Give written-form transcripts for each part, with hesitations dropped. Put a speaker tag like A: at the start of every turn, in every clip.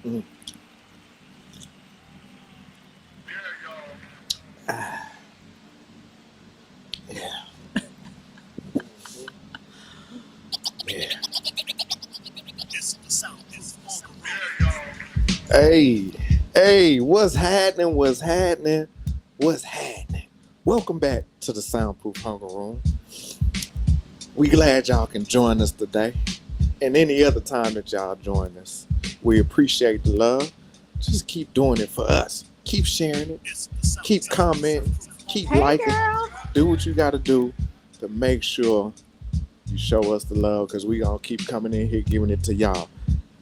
A: Mm. Ah, yeah, yeah. Hey, hey, what's happening? What's happening? What's happening? Welcome back to the Soundproof Hunger Room. We glad y'all can join us today. And any other time that y'all join us. We appreciate the love. Just keep doing it for us. Keep sharing it. Keep commenting. Keep
B: Hey,
A: liking.
B: girl.
A: Do what you got to do to make sure you show us the love because we going to keep coming in here giving it to y'all.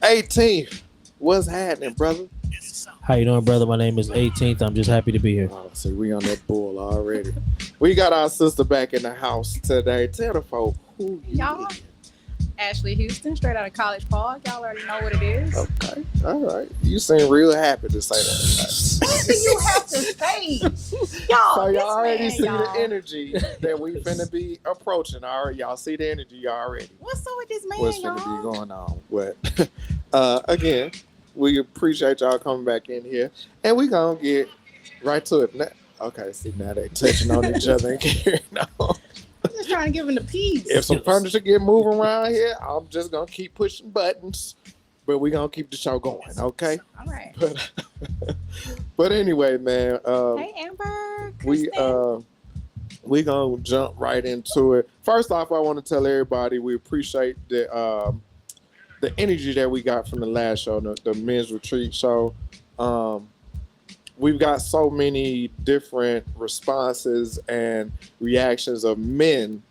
A: 18th, what's happening, brother?
C: How you doing, brother? My name is 18th. I'm just happy to be here.
A: Oh, see, we on that bull already. We got our sister back in the house today. Tell the folk who you
B: Y'all.
A: is.
B: Ashley Houston, straight out of College Park. Y'all already know what it is.
A: Okay, all right. You seem real happy to say that.
B: What do you have to say? Y'all,
A: So
B: this
A: y'all already
B: man,
A: see
B: y'all.
A: the energy that we finna be approaching. All right, y'all see the energy already.
B: What's up with this man,
A: What's
B: y'all?
A: finna be going on? But again, we appreciate y'all coming back in here, and we gonna get right to it. Okay, see now they touching on each other and carrying on.
B: I'm just trying to give him the peace.
A: If some furniture get moving around here, I'm just gonna keep pushing buttons, but we gonna keep the show going, okay?
B: All right.
A: But anyway, man.
B: Hey, Amber.
A: We
B: Kristen.
A: we gonna jump right into it. First off, I want to tell everybody we appreciate the energy that we got from the last show, the men's retreat show. We've got so many different responses and reactions of men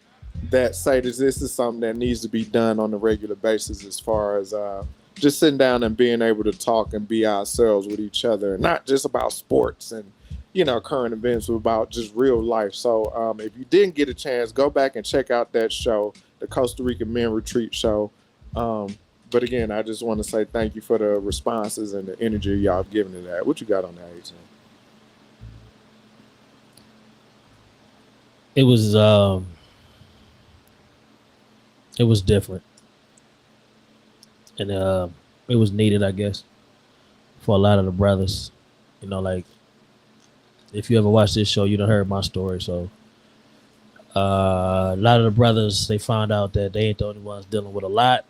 A: that say that this is something that needs to be done on a regular basis as far as just sitting down and being able to talk and be ourselves with each other, not just about sports and current events, but about just real life. So if you didn't get a chance, go back and check out that show, the Costa Rica Men Retreat show. But again, I just want to say thank you for the responses and the energy y'all have given to that. What you got on that, 18?
C: It was different, and it was needed, I guess, for a lot of the brothers. Like if you ever watched this show, you done heard my story. So a lot of the brothers, they found out that they ain't the only ones dealing with a lot,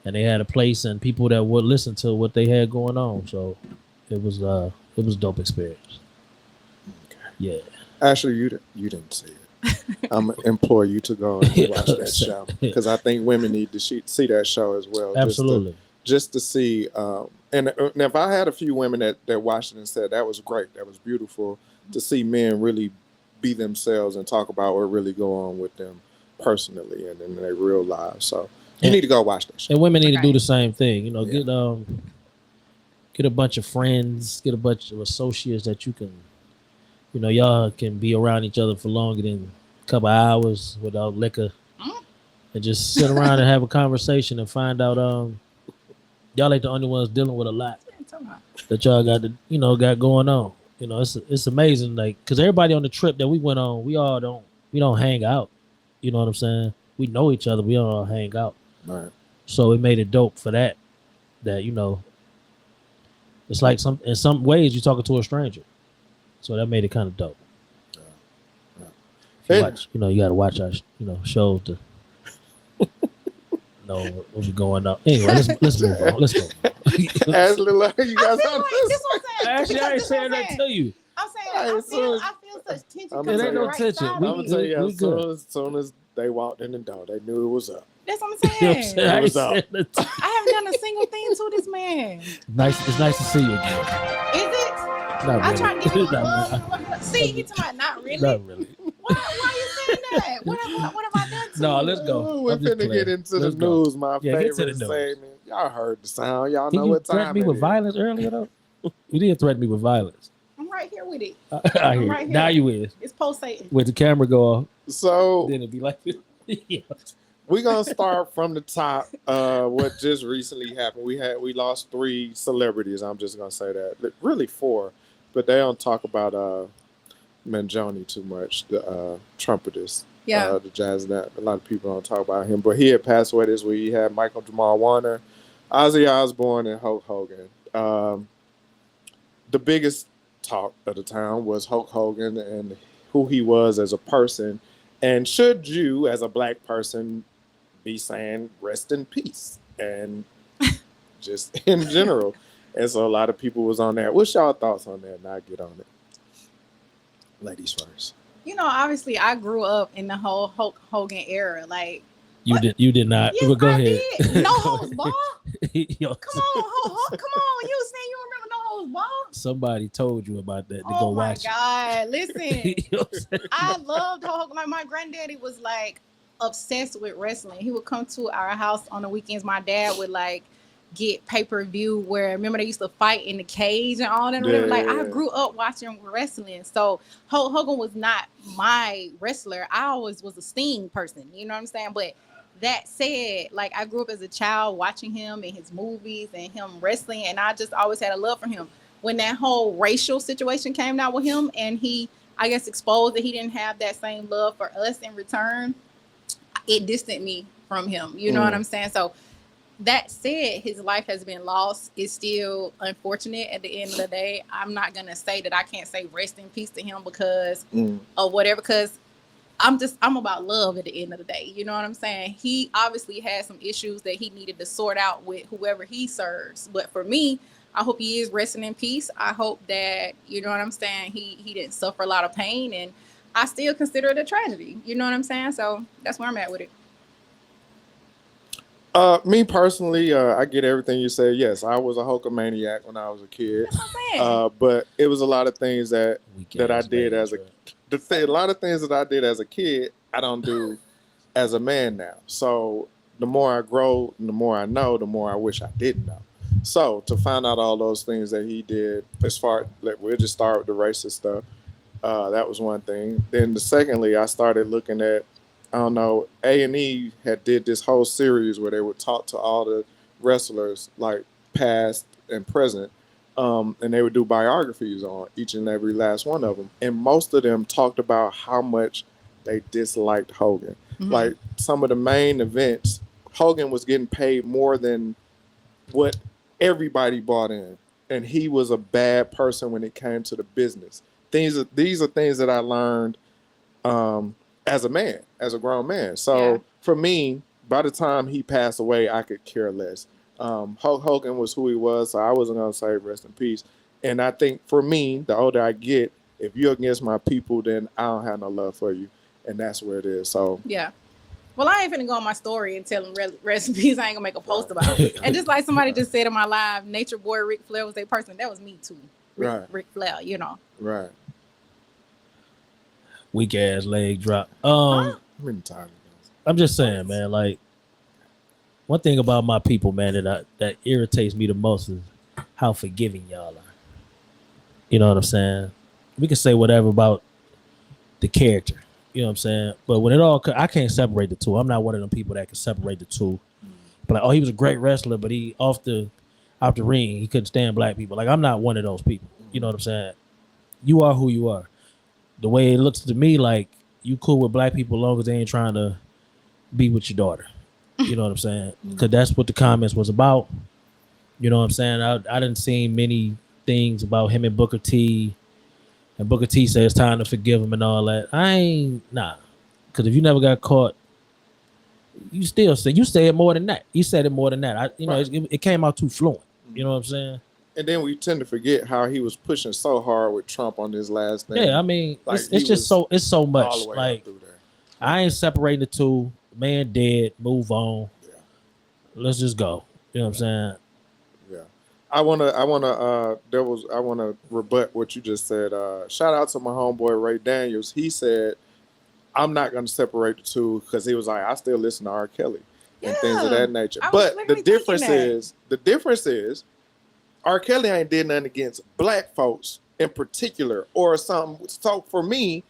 C: and they had a place and people that would listen to what they had going on. So it was dope experience.
A: Okay.
C: Yeah.
A: Actually, you didn't see it. I'm gonna implore you to go and watch that show because I think women need to see that show as well.
C: Absolutely.
A: Just to see. And if I had a few women that watched it and said that was great, that was beautiful to see men really be themselves and talk about what really go on with them personally and in their real lives. So you need to go watch that show.
C: And women need to do the same thing.
A: Yeah.
C: Get a bunch of friends, get a bunch of associates that you can, y'all can be around each other for longer than a couple of hours without liquor, and just sit around and have a conversation and find out y'all ain't the only ones dealing with a lot that y'all got going on. It's amazing, like, because everybody on the trip that we went on, we don't hang out. You know what I'm saying? We know each other, we don't all hang out.
A: Right.
C: So it made it dope for that it's like in some ways you're talking to a stranger. So that made it kind of dope.
A: Yeah.
C: You got to watch our shows to know what's going on. Anyway, let's move on. Let's go.
A: Ashley, you guys
C: Actually, I ain't saying that to you.
B: I'm saying I feel such tension.
A: It ain't no
C: tension.
A: I'm gonna tell you, as soon as they walked in the door, they knew it was up.
B: That's what I'm saying.
A: It was up.
B: I haven't done a single thing to this man.
C: It's nice to see you again.
B: Is it?
C: Not really.
B: I tried to give him a love. See, you talking about not really?
C: Not really.
B: Why you saying that? What have I done to
C: No,
B: you?
C: let's go.
A: We're finna get into the news, my favorite
C: get to the news.
A: segment. Y'all heard the sound. Y'all know what time it is.
C: You threatened me with violence earlier, though? You did threaten me with violence.
B: I'm right here with it.
C: I hear
B: right
C: it. Now you is.
B: It's pulsating.
C: With the camera go off.
A: So
C: then it'd be like this. Yeah.
A: We're gonna start from the top. What just recently happened? We lost 3 celebrities. I'm just gonna say that. Really 4, but they don't talk about Mangione too much. The trumpetist, the jazz. That a lot of people don't talk about him, but he had passed away this week. He had Michael Jamal Warner, Ozzy Osbourne and Hulk Hogan. The biggest talk of the town was Hulk Hogan and who he was as a person. And should you, as a black person, be saying rest in peace and just in general. And so a lot of people was on that. What's y'all thoughts on that? And I'll get on it. Ladies first.
B: Obviously, I grew up in the whole Hulk Hogan era. Like,
C: You did not.
B: yes,
C: Well, go
B: I
C: ahead.
B: did. No holds barred.
C: Yo,
B: Come on, come on. You saying you remember no holds barred?
C: somebody told you about that to go
B: Oh my
C: watch
B: God! Listen,
C: it. You know what I'm saying?
B: I loved Hulk. Like my granddaddy was like obsessed with wrestling. He would come to our house on the weekends. My dad would like get pay-per-view where remember they used to fight in the cage and all that. Or whatever. Like I grew up watching wrestling. So Hulk Hogan was not my wrestler. I always was a Sting person. You know what I'm saying? But that said, like I grew up as a child watching him in his movies and him wrestling, and I just always had a love for him. When that whole racial situation came out with him and he, I guess, exposed that he didn't have that same love for us in return, it distanced me from him. You know what I'm saying? So that said, his life has been lost. It's still unfortunate at the end of the day. I'm not going to say that I can't say rest in peace to him because of whatever, because I'm about love at the end of the day. You know what I'm saying? He obviously had some issues that he needed to sort out with whoever he serves. But for me, I hope he is resting in peace. I hope that, you know what I'm saying, he didn't suffer a lot of pain, and I still consider it a tragedy. You know what I'm saying? So that's where I'm at with it.
A: Me personally, I get everything you say. Yes, I was a Hulkamaniac when I was a kid.
B: That's what I'm saying.
A: But it was a lot of things that I
C: Weak-ass
A: did
C: lady
A: as a lot of things that I did as a kid, I don't do as a man now. So the more I grow, the more I know, the more I wish I didn't know. So to find out all those things that he did, as far like we'll just start with the racist stuff. That was one thing. Then secondly, I started looking at, I don't know, A&E had did this whole series where they would talk to all the wrestlers, like past and present, and they would do biographies on each and every last one of them. And most of them talked about how much they disliked Hogan. Like some of the main events, Hogan was getting paid more than what everybody bought in. And he was a bad person when it came to the business. These are things that I learned as a man, as a grown man. So for me, by the time he passed away, I could care less. Hulk Hogan was who he was, so I wasn't going to say rest in peace. And I think for me, the older I get, if you're against my people, then I don't have no love for you. And that's where it is. So
B: yeah. Well, I ain't finna go on my story and tell them rest in peace. I ain't gonna make a post about it. And just like somebody just said in my live, Nature Boy Ric Flair was a person. That was me too. Ric Flair, you know.
A: Right.
C: Weak ass leg drop.
A: I'm in time.
C: I'm just saying, man. Like one thing about my people, man, that irritates me the most is how forgiving y'all are. You know what I'm saying? We can say whatever about the character. You know what I'm saying? But when I can't separate the two. I'm not one of them people that can separate the two. But like, oh, he was a great wrestler, but he off the ring, he couldn't stand black people. Like, I'm not one of those people. You know what I'm saying? You are who you are. The way it looks to me, like you cool with black people as long as they ain't trying to be with your daughter. You know what I'm saying? Because that's what the comments was about. You know what I'm saying? I didn't see many things about him and Booker T. And Booker T said it's time to forgive him and all that. Because if you never got caught, you said more than that. You said it more than that. It came out too fluent. You know what I'm saying?
A: And then we tend to forget how he was pushing so hard with Trump on his last thing.
C: Yeah, I mean,
A: like,
C: it's so much.
A: All the way
C: like
A: through there.
C: I ain't separating the two. Man dead, move on.
A: Yeah.
C: Let's just go. You know what I'm saying?
A: Yeah. I wanna rebut what you just said. Shout out to my homeboy Ray Daniels. He said, I'm not gonna separate the two because he was like, I still listen to R. Kelly and things of that nature. But the difference is R. Kelly ain't did nothing against black folks in particular or something. So for me,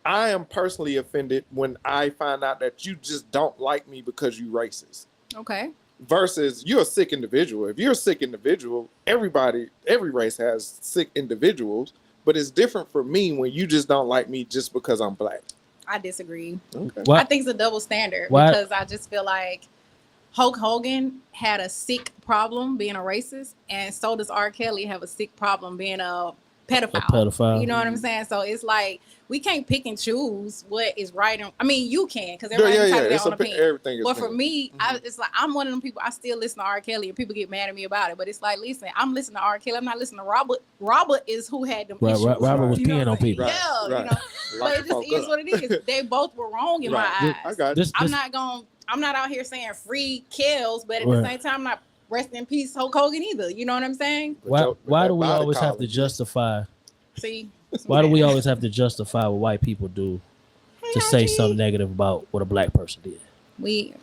A: I am personally offended when I find out that you just don't like me because you racist.
B: Okay.
A: Versus you're a sick individual. If you're a sick individual, every race has sick individuals, but it's different for me when you just don't like me just because I'm black.
B: I disagree.
A: Okay.
B: I think it's a double standard because I just feel like Hulk Hogan had a sick problem being a racist, and so does R. Kelly have a sick problem being a pedophile.
C: A pedophile.
B: You know what I'm saying? So it's like we can't pick and choose what is right. I mean, you can because
A: Yeah,
B: everybody
A: yeah,
B: has
A: yeah.
B: their
A: It's
B: own opinion.
A: everything is.
B: But for
A: opinion.
B: me, it's like I'm one of them people. I still listen to R. Kelly, and people get mad at me about it. But it's like, listen, I'm listening to R. Kelly. I'm not listening to Robert. Robert is who had them issues.
C: Robert was
B: You know
C: peeing
B: what
C: on
B: I'm saying?
C: people.
A: Right,
B: Yeah,
A: right.
B: you know. But
A: Lock
B: it
A: the
B: just
A: fuck
B: is
A: up.
B: what it is. They both were wrong in
A: Right.
B: my eyes.
A: I got
C: This,
B: I'm not out here saying free kills, but at
C: Right.
B: the same time, I'm not rest in peace Hulk Hogan either. You know what I'm saying?
C: why do we always have to justify?
B: See,
C: Why do we always have to justify what white people do to say something negative about what a black person did?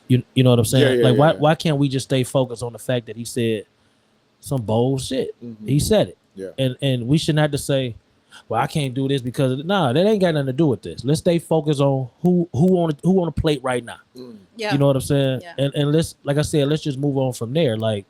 C: You know what I'm saying?
A: Yeah, yeah,
C: why can't we just stay focused on the fact that he said some bold shit?
A: Mhm.
C: He said it.
A: Yeah.
C: And we shouldn't have to say, well, I can't do this because that ain't got nothing to do with this. Let's stay focused on who on the plate right now.
B: Yeah.
C: You know what I'm saying?
B: Yeah.
C: And let's, like I said, let's just move on from there. Like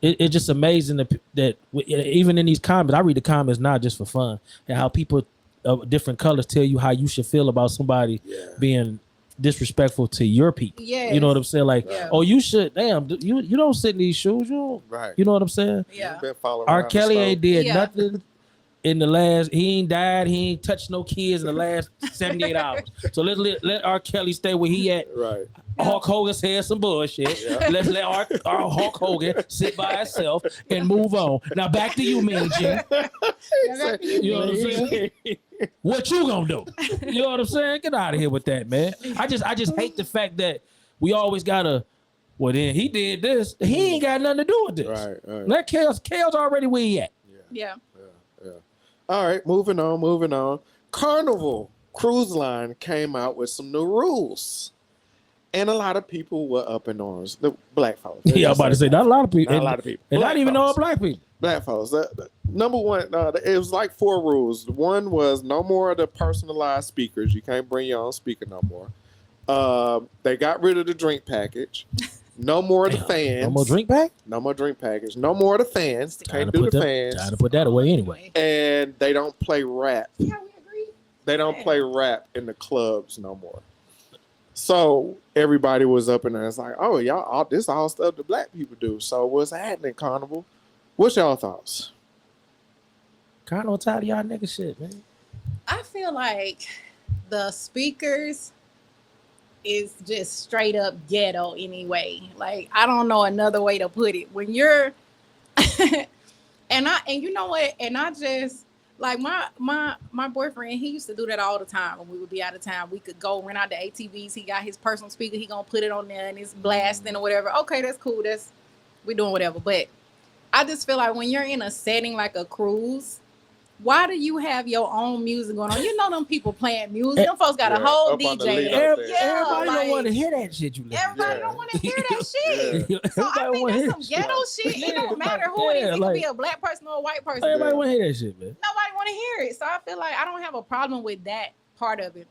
C: it's just amazing that even in these comments, I read the comments not just for fun, and how people of different colors tell you how you should feel about somebody being disrespectful to your people.
B: Yeah.
C: You know what I'm saying? Like,
B: Yeah.
C: oh, you should. Damn, you don't sit in these shoes. You don't.
A: Right.
C: You know what I'm saying?
B: Yeah.
A: Been following
C: R.
A: around the
C: Kelly
A: stove.
C: ain't did
B: Yeah.
C: nothing in the last. He ain't died. He ain't touched no kids in the last 78 hours. So let R. Kelly stay where he at.
A: Right.
C: Hulk Hogan said some bullshit.
A: Yeah.
C: Let's let our Hulk Hogan sit by himself and move on. Now back to you, Mean Jim. You know what I'm saying? What you gonna do? You know what I'm saying? Get out of here with that, man. I just hate the fact that we always gotta. Well, then he did this. He ain't got nothing to do with this.
A: Right.
C: Let Kale's already where he at.
B: Yeah.
A: All right, moving on. Carnival Cruise Line came out with some new rules. And a lot of people were up in arms. The black folks.
C: Yeah, I'm about to say not a lot of people.
A: Not a lot of people.
C: And
A: Black
C: not even all
A: folks.
C: black people.
A: Black folks. Number one, it was like 4 rules. One was no more of the personalized speakers. You can't bring your own speaker no more. They got rid of the drink package. No more of the fans.
C: No more drink pack?
A: No more drink package. No more of the fans. Can't do the fans.
C: Trying to put that away anyway.
A: And they don't play rap.
B: Yeah, we agree.
A: They don't play rap in the clubs no more. So everybody was up in there. It's like, oh, y'all, this all stuff the black people do. So what's happening, Carnival? What's y'all thoughts?
C: Kind of tired of y'all nigga shit, man.
B: I feel like the speakers is just straight up ghetto anyway. Like I don't know another way to put it. When you're and you know what? And I just like my boyfriend, he used to do that all the time when we would be out of town. We could go rent out the ATVs. He got his personal speaker, he gonna put it on there and it's blasting or whatever. Okay, that's cool. We doing whatever. But I just feel like when you're in a setting like a cruise, why do you have your own music going on? You know them people playing music. Them folks got a whole
A: up on the
B: DJ.
A: lead
B: there.
A: up there.
C: Everybody
B: like,
C: don't want to hear that shit you listen
B: Everybody
A: Yeah.
B: don't want to hear that shit.
C: to.
B: So I think
C: wanna
B: that's some
C: hear
B: ghetto shit. It don't matter who it is.
C: Yeah,
B: It could
C: like-
B: be a black person or a white person.
C: Everybody want to hear that shit, man.
B: Nobody want to hear it. So I feel like I don't have a problem with that part of it.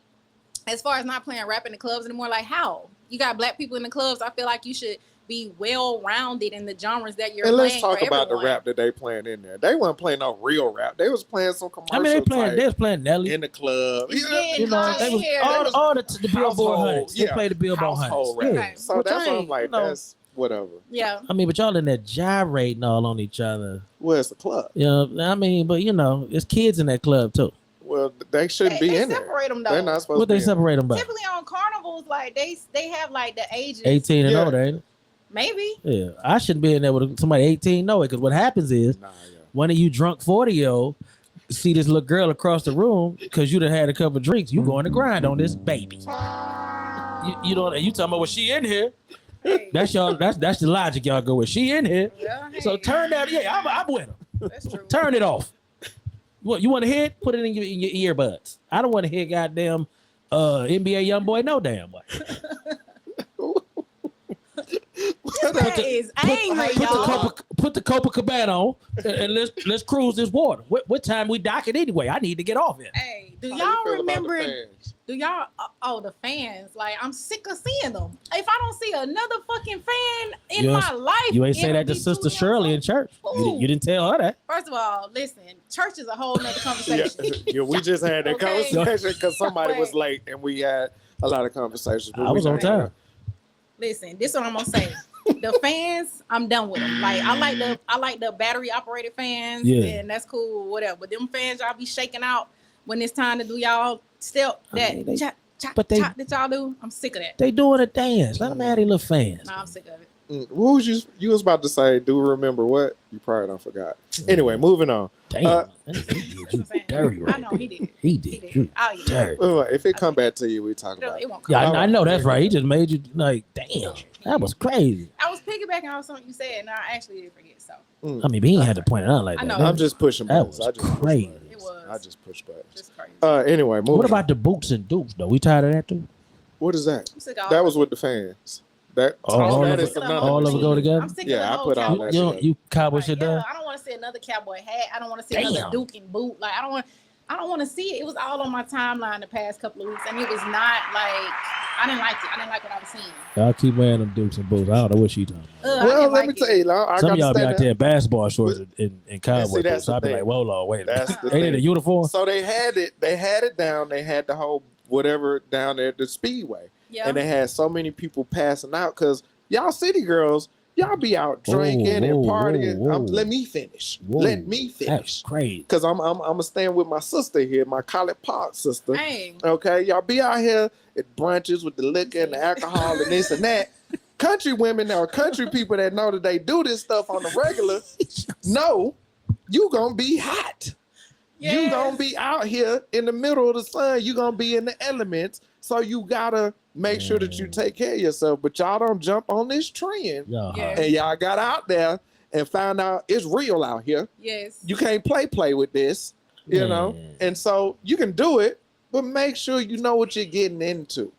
B: As far as not playing rap in the clubs anymore, like how? You got black people in the clubs. I feel like you should be well-rounded in the genres that you're
A: And
B: playing.
A: let's talk
B: for
A: about
B: everyone.
A: the rap that they playing in there. They weren't playing no real rap. They was playing some commercial
C: I mean, they was
A: type
C: playing Nelly.
A: in the club.
B: It's
A: Yeah,
B: getting
C: You know,
B: hot
C: they
B: in
C: was
B: here.
C: all the Billboard
A: household,
C: hundreds. They
A: yeah,
C: played the Billboard
A: household
C: hundreds.
A: rap.
C: Yeah.
A: So that's what I'm
C: ain't,
A: like.
C: you know,
A: That's whatever.
B: Yeah.
C: I mean, but y'all in there gyrating all on each other.
A: Well, it's a club.
C: You know, I mean, but you know, it's kids in that club too.
A: Well, they shouldn't be
B: They
A: in there.
B: separate them though.
A: They're not supposed
C: What
A: to
C: they
A: be in
C: separate them by?
B: Typically on carnivals, like they have like the ages.
C: 18 and
A: Yeah.
C: older, ain't it?
B: Maybe.
C: Yeah, I shouldn't be in there with somebody 18. No, because what happens is
A: there. Nah, yeah.
C: one of you drunk 40-year-old see this little girl across the room because you done had a couple of drinks. You going to grind on this baby. You know, you talking about, well, she in here.
B: Hey,
C: That's y'all. That's the logic y'all go with. She in here.
B: yeah, hey,
C: So turn that. Yeah, I'm with her.
B: that's true.
C: Turn it off. What you want to hear? Put it in your earbuds. I don't want to hear goddamn NBA YoungBoy no damn way.
B: This man is angry, y'all.
C: Put the Copacabana on and let's cruise this water. What time we docking anyway? I need to get off here.
B: Hey, do
A: How you
B: y'all
A: feel about the
B: remember?
A: fans?
B: Do y'all? Oh, the fans. Like I'm sick of seeing them. If I don't see another fucking fan in
C: You ain't-
B: my life,
C: You ain't say
B: it'll
C: that to
B: be
C: Sister
B: too
C: Shirley
B: young.
C: in church.
B: Ooh.
C: You didn't tell her that.
B: First of all, listen. Church is a whole nother
A: Yeah,
B: conversation.
A: yeah, we just had that
B: Okay.
A: conversation because somebody was
B: But-
A: late and we had a lot of conversations. but
C: I
A: we
C: was on
A: not gonna-
C: time.
B: Listen, this is what I'm gonna say. The fans, I'm done with them. Like I like the battery operated fans,
C: Yeah.
B: and that's cool, whatever. But them fans y'all be shaking out when it's time to do y'all step that
C: mean, they-
B: chop chop
C: but they-
B: chop that y'all do. I'm sick of that.
C: They doing a dance. Let them have their little fans.
B: Nah, I'm sick of it.
A: What was you was about to say? Do remember what? You probably don't forgot. Anyway, moving on.
C: Damn. He did
B: That's
C: you
B: what I'm saying.
C: dirty right
B: I know
C: there.
B: he did.
C: He
B: He
C: did
B: did.
C: you
B: Oh yeah.
C: dirty.
A: If it come back to you, we talk about it.
B: It won't come.
C: Yeah,
B: back.
C: I know that's right. He just made you like, damn, that was crazy.
B: I was piggybacking on something you said, and I actually did forget. So
C: I mean, but he ain't had to point it out like
B: I
C: that.
B: know.
A: I'm just pushing
C: That
A: buttons.
C: was
A: I just push
C: crazy.
A: buttons.
B: It was.
A: I just push buttons.
B: just crazy.
A: Anyway, moving
C: What
A: on.
C: about the boots and dukes though? We tired of that too?
A: What is that?
B: I'm sick of all
A: That
B: of
A: was
B: it.
A: with the fans. That
C: All
A: that
C: of
A: is
C: it-
A: another
C: all of it
A: machine.
C: go together?
B: I'm sick
A: Yeah,
B: of the
A: I
B: whole
A: put all
B: cowboy
A: that
C: You
A: shit
C: don't, you cowboy
B: Like,
C: shit
B: yeah,
C: done?
B: I don't want to see another cowboy hat. I don't want to see
C: Damn.
B: another Duke and boot. Like I don't want to see it. It was all on my timeline the past couple of weeks, and it was not like I didn't like it. I didn't like what I was seeing.
C: Y'all keep wearing them dukes and boots. I don't know what she talking about.
B: I
A: Well,
B: didn't
A: let
B: like
A: me
B: it.
A: tell you, now, I
C: Some of y'all be
A: got
C: out there in basketball shorts and cowboy
A: see, that's
C: boots. So
A: the
C: I be
A: thing.
C: like, whoa, Lord, wait a minute.
A: That's the
C: Ain't it a
A: thing.
C: uniform?
A: So they had it down. They had the whole whatever down there at the speedway,
B: Yeah.
A: and they had so many people passing out because y'all city girls, y'all be out
C: Whoa,
A: drinking and
C: whoa,
A: partying.
C: whoa, whoa.
A: Let me finish.
C: Whoa,
A: Let me
C: That's
A: finish.
C: crazy.
A: Because I'm staying with my sister here, my College Park sister.
B: Hey,
A: Okay, y'all be out here at brunches with the liquor and the alcohol and this and that. Country women or country people that know that they do this stuff on the regular know you gonna be hot. You
B: yes.
A: gonna be out here in the middle of the sun. You gonna be in the elements. So you gotta make sure that you take care of yourself. But y'all don't jump on this trend.
C: Y'all
B: Yeah.
C: hot.
A: And y'all got out there and found out it's real out here.
B: Yes.
A: You can't play with this, you know.
C: Man.
A: And so you can do it, but make sure you know what you're getting into.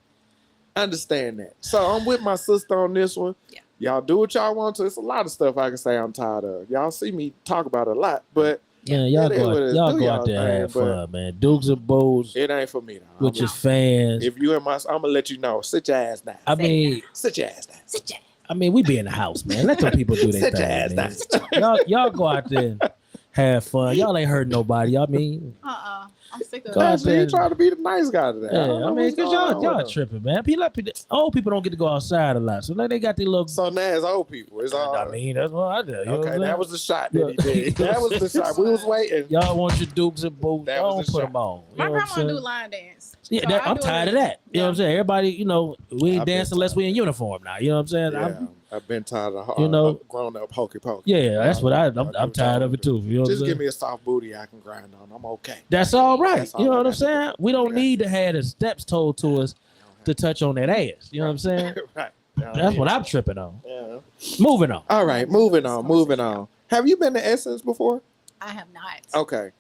A: Understand that. So I'm with my sister on this one.
B: Yeah.
A: Y'all do what y'all want to. It's a lot of stuff I can say I'm tired of. Y'all see me talk about it a lot, but
C: Man, y'all
A: it is what it
C: go
A: is.
C: y'all
A: Do
C: go
A: y'all
C: out there and
A: thing,
C: have
A: but
C: fun, man. Dukes and boots
A: it ain't for me. Though.
C: with
A: I'm
C: your
A: not-
C: fans.
A: if you in my, I'm gonna let you know. Sit your ass down.
C: I mean,
A: Sit your ass down.
B: Sit down.
C: we be in the house, man. Let the people do their
A: Sit your ass
C: thing,
A: down.
C: man. Y'all go out there and have fun. Y'all ain't hurting nobody. I mean,
B: I'm sick of
C: Go out
B: it.
A: Actually,
C: there.
A: you trying to be the nice guy today.
C: yeah,
A: don't know
C: I mean,
A: what's
C: cause
A: going on
C: y'all
A: with them.
C: tripping, man. Old people don't get to go outside a lot, so like they got their little.
A: So now it's old people. It's all.
C: I mean, that's what I do. You know what
A: Okay,
C: I'm
A: that
C: saying?
A: was the shot that he
C: Yeah.
A: did. That was the shot. We was waiting.
C: Y'all want your dukes and boots?
A: That
C: Don't
A: was the
C: put
A: shot.
C: them on. You
B: My
C: know what I'm
B: grandma
C: saying?
B: do line dance.
C: Yeah,
B: So
C: that,
B: I
C: I'm
B: do it
C: tired of
B: with-
C: that. You know what I'm saying? Everybody, we
A: I've
C: ain't
A: been
C: dancing unless
A: tired
C: we in
A: of that.
C: uniform now. You know what I'm saying?
A: Yeah, I've been tired of
C: You know-
A: grown up hokey pokey.
C: Yeah, that's what
A: I'll do
C: I'm
A: what
C: tired
A: y'all
C: of it
A: do.
C: too. You know what I'm
A: Just
C: saying?
A: give me a soft booty I can grind on. I'm okay.
C: That's all right.
A: That's all
C: You know
A: I
C: what I'm
A: got to do.
C: saying? We don't
A: Yeah.
C: need to have the steps told to us to touch on that ass. You know what I'm saying?
A: Right.
C: That's what I'm tripping on.
A: Yeah.
C: Moving on.
A: All right, moving on. Have you been to Essence before?
B: I have not.
A: Okay.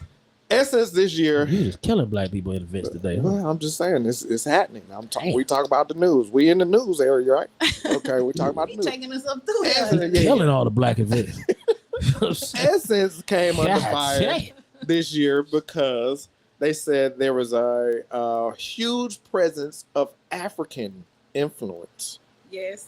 A: Essence this year.
C: You just killing black people in events today. Huh?
A: Well, I'm just saying it's happening.
C: Damn.
A: We talk about the news. We in the news area, right? Okay, we talk about the
B: You
A: news.
B: taking us up through
A: Yeah.
B: there.
C: Killing all the black events.
A: Essence came under
C: God
A: fire
C: damn.
A: this year because they said there was a huge presence of African influence.
B: Yes.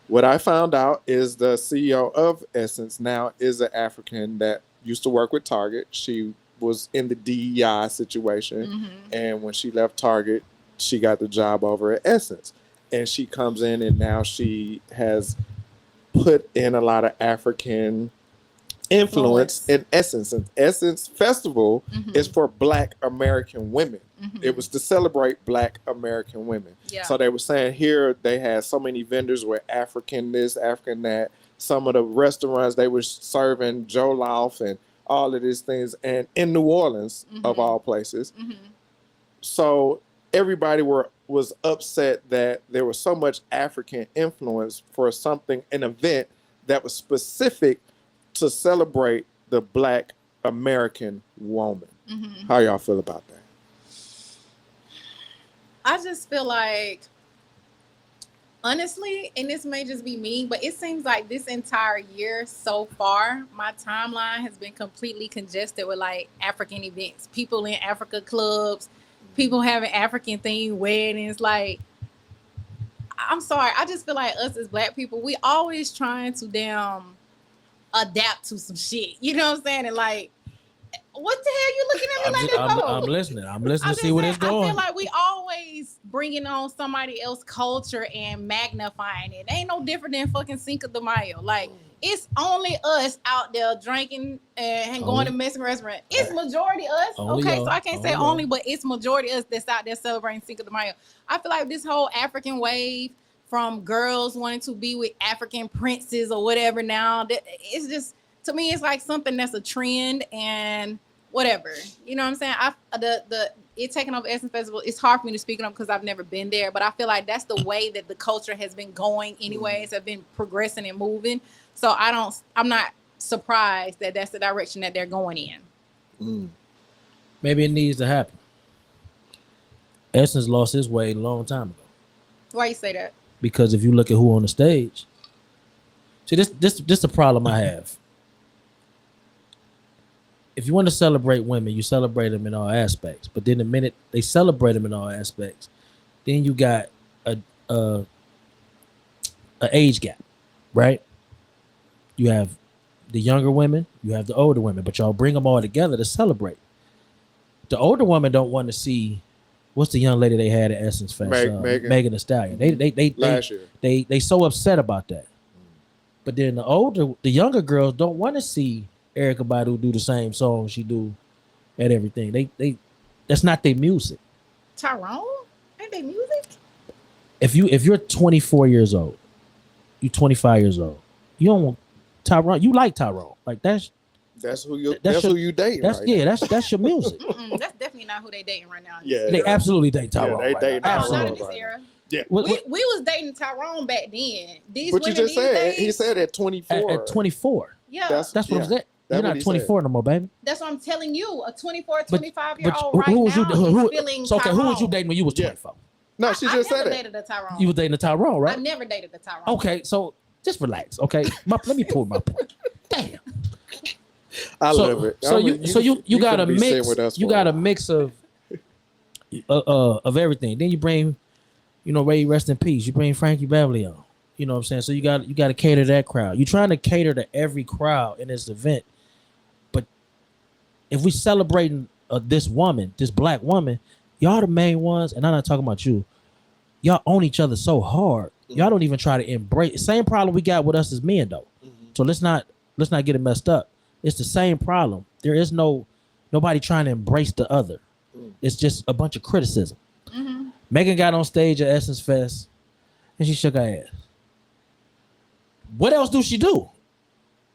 A: What I found out is the CEO of Essence now is an African that used to work with Target. She was in the DEI situation.
B: Mhm.
A: And when she left Target, she got the job over at Essence. And she comes in and now she has put in a lot of African influence in Essence. And Essence Festival
B: Mhm.
A: is for Black American women.
B: Mhm.
A: It was to celebrate Black American women.
B: Yeah.
A: So they were saying here they had so many vendors with African this, African that. Some of the restaurants they were serving jollof and all of these things, and in New Orleans of
B: Mhm.
A: all places.
B: Mhm.
A: So everybody was upset that there was so much African influence for an event that was specific to celebrate the Black American woman.
B: Mhm.
A: How y'all feel about that?
B: I just feel like, honestly, and this may just be me, but it seems like this entire year so far, my timeline has been completely congested with like African events, people in Africa clubs, people having African themed weddings. Like, I'm sorry, I just feel like us as Black people, we always trying to damn adapt to some shit. You know what I'm saying? And like, What the hell you looking at me like that for?
C: I'm listening. I'm listening
B: I'm
C: to
B: just
C: see where
B: saying,
C: it's going.
B: I feel like we always bringing on somebody else's culture and magnifying it. Ain't no different than fucking Cinco de Mayo. Like, it's only us out there drinking and going to Mexican restaurant. It's majority us.
C: Only
B: Okay,
C: y'all.
B: so I can't say
C: Only
B: only, but it's majority us that's out there celebrating Cinco de Mayo. I feel like this whole African wave from girls wanting to be with African princes or whatever now, it's just, to me, it's like something that's a trend and whatever. You know what I'm saying? It taking over Essence Festival, it's hard for me to speak on because I've never been there, but I feel like that's the way that the culture has been going anyways, have been progressing and moving. So I'm not surprised that that's the direction that they're going in.
C: Maybe it needs to happen. Essence lost his way a long time ago.
B: Why you say that?
C: Because if you look at who on the stage, see this a problem I have. If you want to celebrate women, you celebrate them in all aspects. But then the minute they celebrate them in all aspects, then you got a age gap, right? You have the younger women, you have the older women, but y'all bring them all together to celebrate. The older women don't want to see what's the young lady they had at Essence Fest, Megan Thee Stallion. They
A: last year.
C: They so upset about that. But then the younger girls don't want to see Erykah Badu do the same song she do at everything. They that's not their music.
B: Tyrone? Ain't they music?
C: If you're 24 years old, you 25 years old, you don't want Tyrone. You like Tyrone. Like that's
A: who you dating.
C: That's
A: right
C: yeah,
A: now.
C: that's your music.
B: That's definitely not who they dating right now.
A: Yeah,
C: They absolutely date Tyrone.
A: they
C: right
A: dating
C: now.
A: Tyrone.
B: Not in
C: Absolutely.
B: this era.
A: Yeah.
C: What-
B: We was dating Tyrone back then. These
A: But you
B: women
A: just said
B: these
A: he
B: days,
A: said at 24.
C: At 24.
B: yeah,
A: That's
C: That's what I'm saying.
A: That's
C: You're
A: what
C: not
A: he
C: 24 no more, baby.
B: that's what I'm telling you. A 24,
C: But-
B: 25-year-old
C: But
B: right
C: who was
B: now
C: you?
B: is feeling
C: So okay, who was you
B: Tyrone.
C: dating when you was
A: Yeah.
C: 24?
A: No, she
B: I
A: just
B: never
A: said it.
B: dated a Tyrone.
C: You was dating a Tyrone,
B: I
C: right?
B: never dated a Tyrone.
C: Okay, so just relax. Okay, let me pull my point. Damn.
A: I love it.
C: So
A: I mean,
C: you got a
A: couldn't be sitting
C: mix.
A: with us
C: You
A: for a
C: got a
A: while.
C: mix of everything. Then you bring, Ray, rest in peace. You bring Frankie Beverly on. You know what I'm saying? So you got to cater to that crowd. You're trying to cater to every crowd in this event. But if we celebrating this woman, this black woman, y'all the main ones, and I'm not talking about you. Y'all own each other so hard. Y'all don't even try to embrace. Same problem we got with us as men, though. So let's not get it messed up. It's the same problem. There is nobody trying to embrace the other. It's just a bunch of criticism.
B: Mm-hmm.
C: Megan got on stage at Essence Fest and she shook her ass. What else do she do?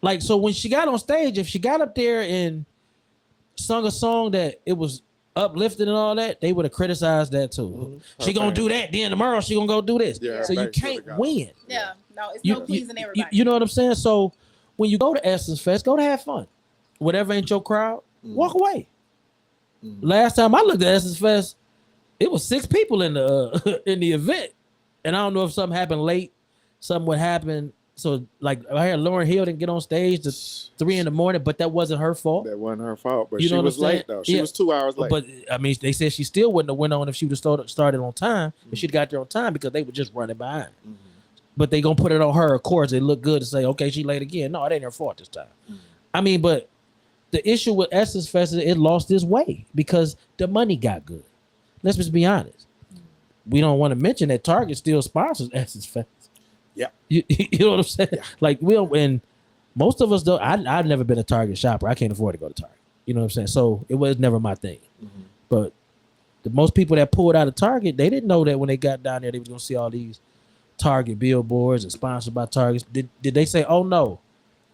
C: Like, so when she got on stage, if she got up there and sung a song that it was uplifting and all that, they would have criticized that too. She gonna do that, then tomorrow she gonna go do this.
A: Yeah,
C: so you
A: thanks,
C: can't
A: God.
C: win.
B: Yeah, no, it's
C: You-
B: no pleasing everybody.
C: You know what I'm saying? So when you go to Essence Fest, go to have fun. Whatever ain't your crowd, walk away. Last time I looked at Essence Fest, it was 6 people in the in the event, and I don't know if something happened late, something would happen. So like I heard Lauryn Hill didn't get on stage to 3 a.m, but that wasn't her fault.
A: That wasn't her fault, but
C: You
A: she
C: know what
A: was
C: I'm saying?
A: late though. She
C: Yeah.
A: was 2 hours late.
C: But I mean, they said she still wouldn't have went on if she would have started on time. If she'd got there on time, because they were just running behind. But they gonna put it on her. Of course, it looked good to say, okay, she late again. No, it ain't her fault this time. I mean, but the issue with Essence Fest is it lost its way because the money got good. Let's just be honest. We don't want to mention that Target still sponsors Essence Fest.
A: Yeah.
C: You know what I'm saying?
A: Yeah.
C: Like we don't, and most of us though, I've never been a Target shopper. I can't afford to go to Target. You know what I'm saying? So it was never my thing. But the most people that pulled out of Target, they didn't know that when they got down there, they was gonna see all these Target billboards and sponsored by Target. Did they say, "Oh no,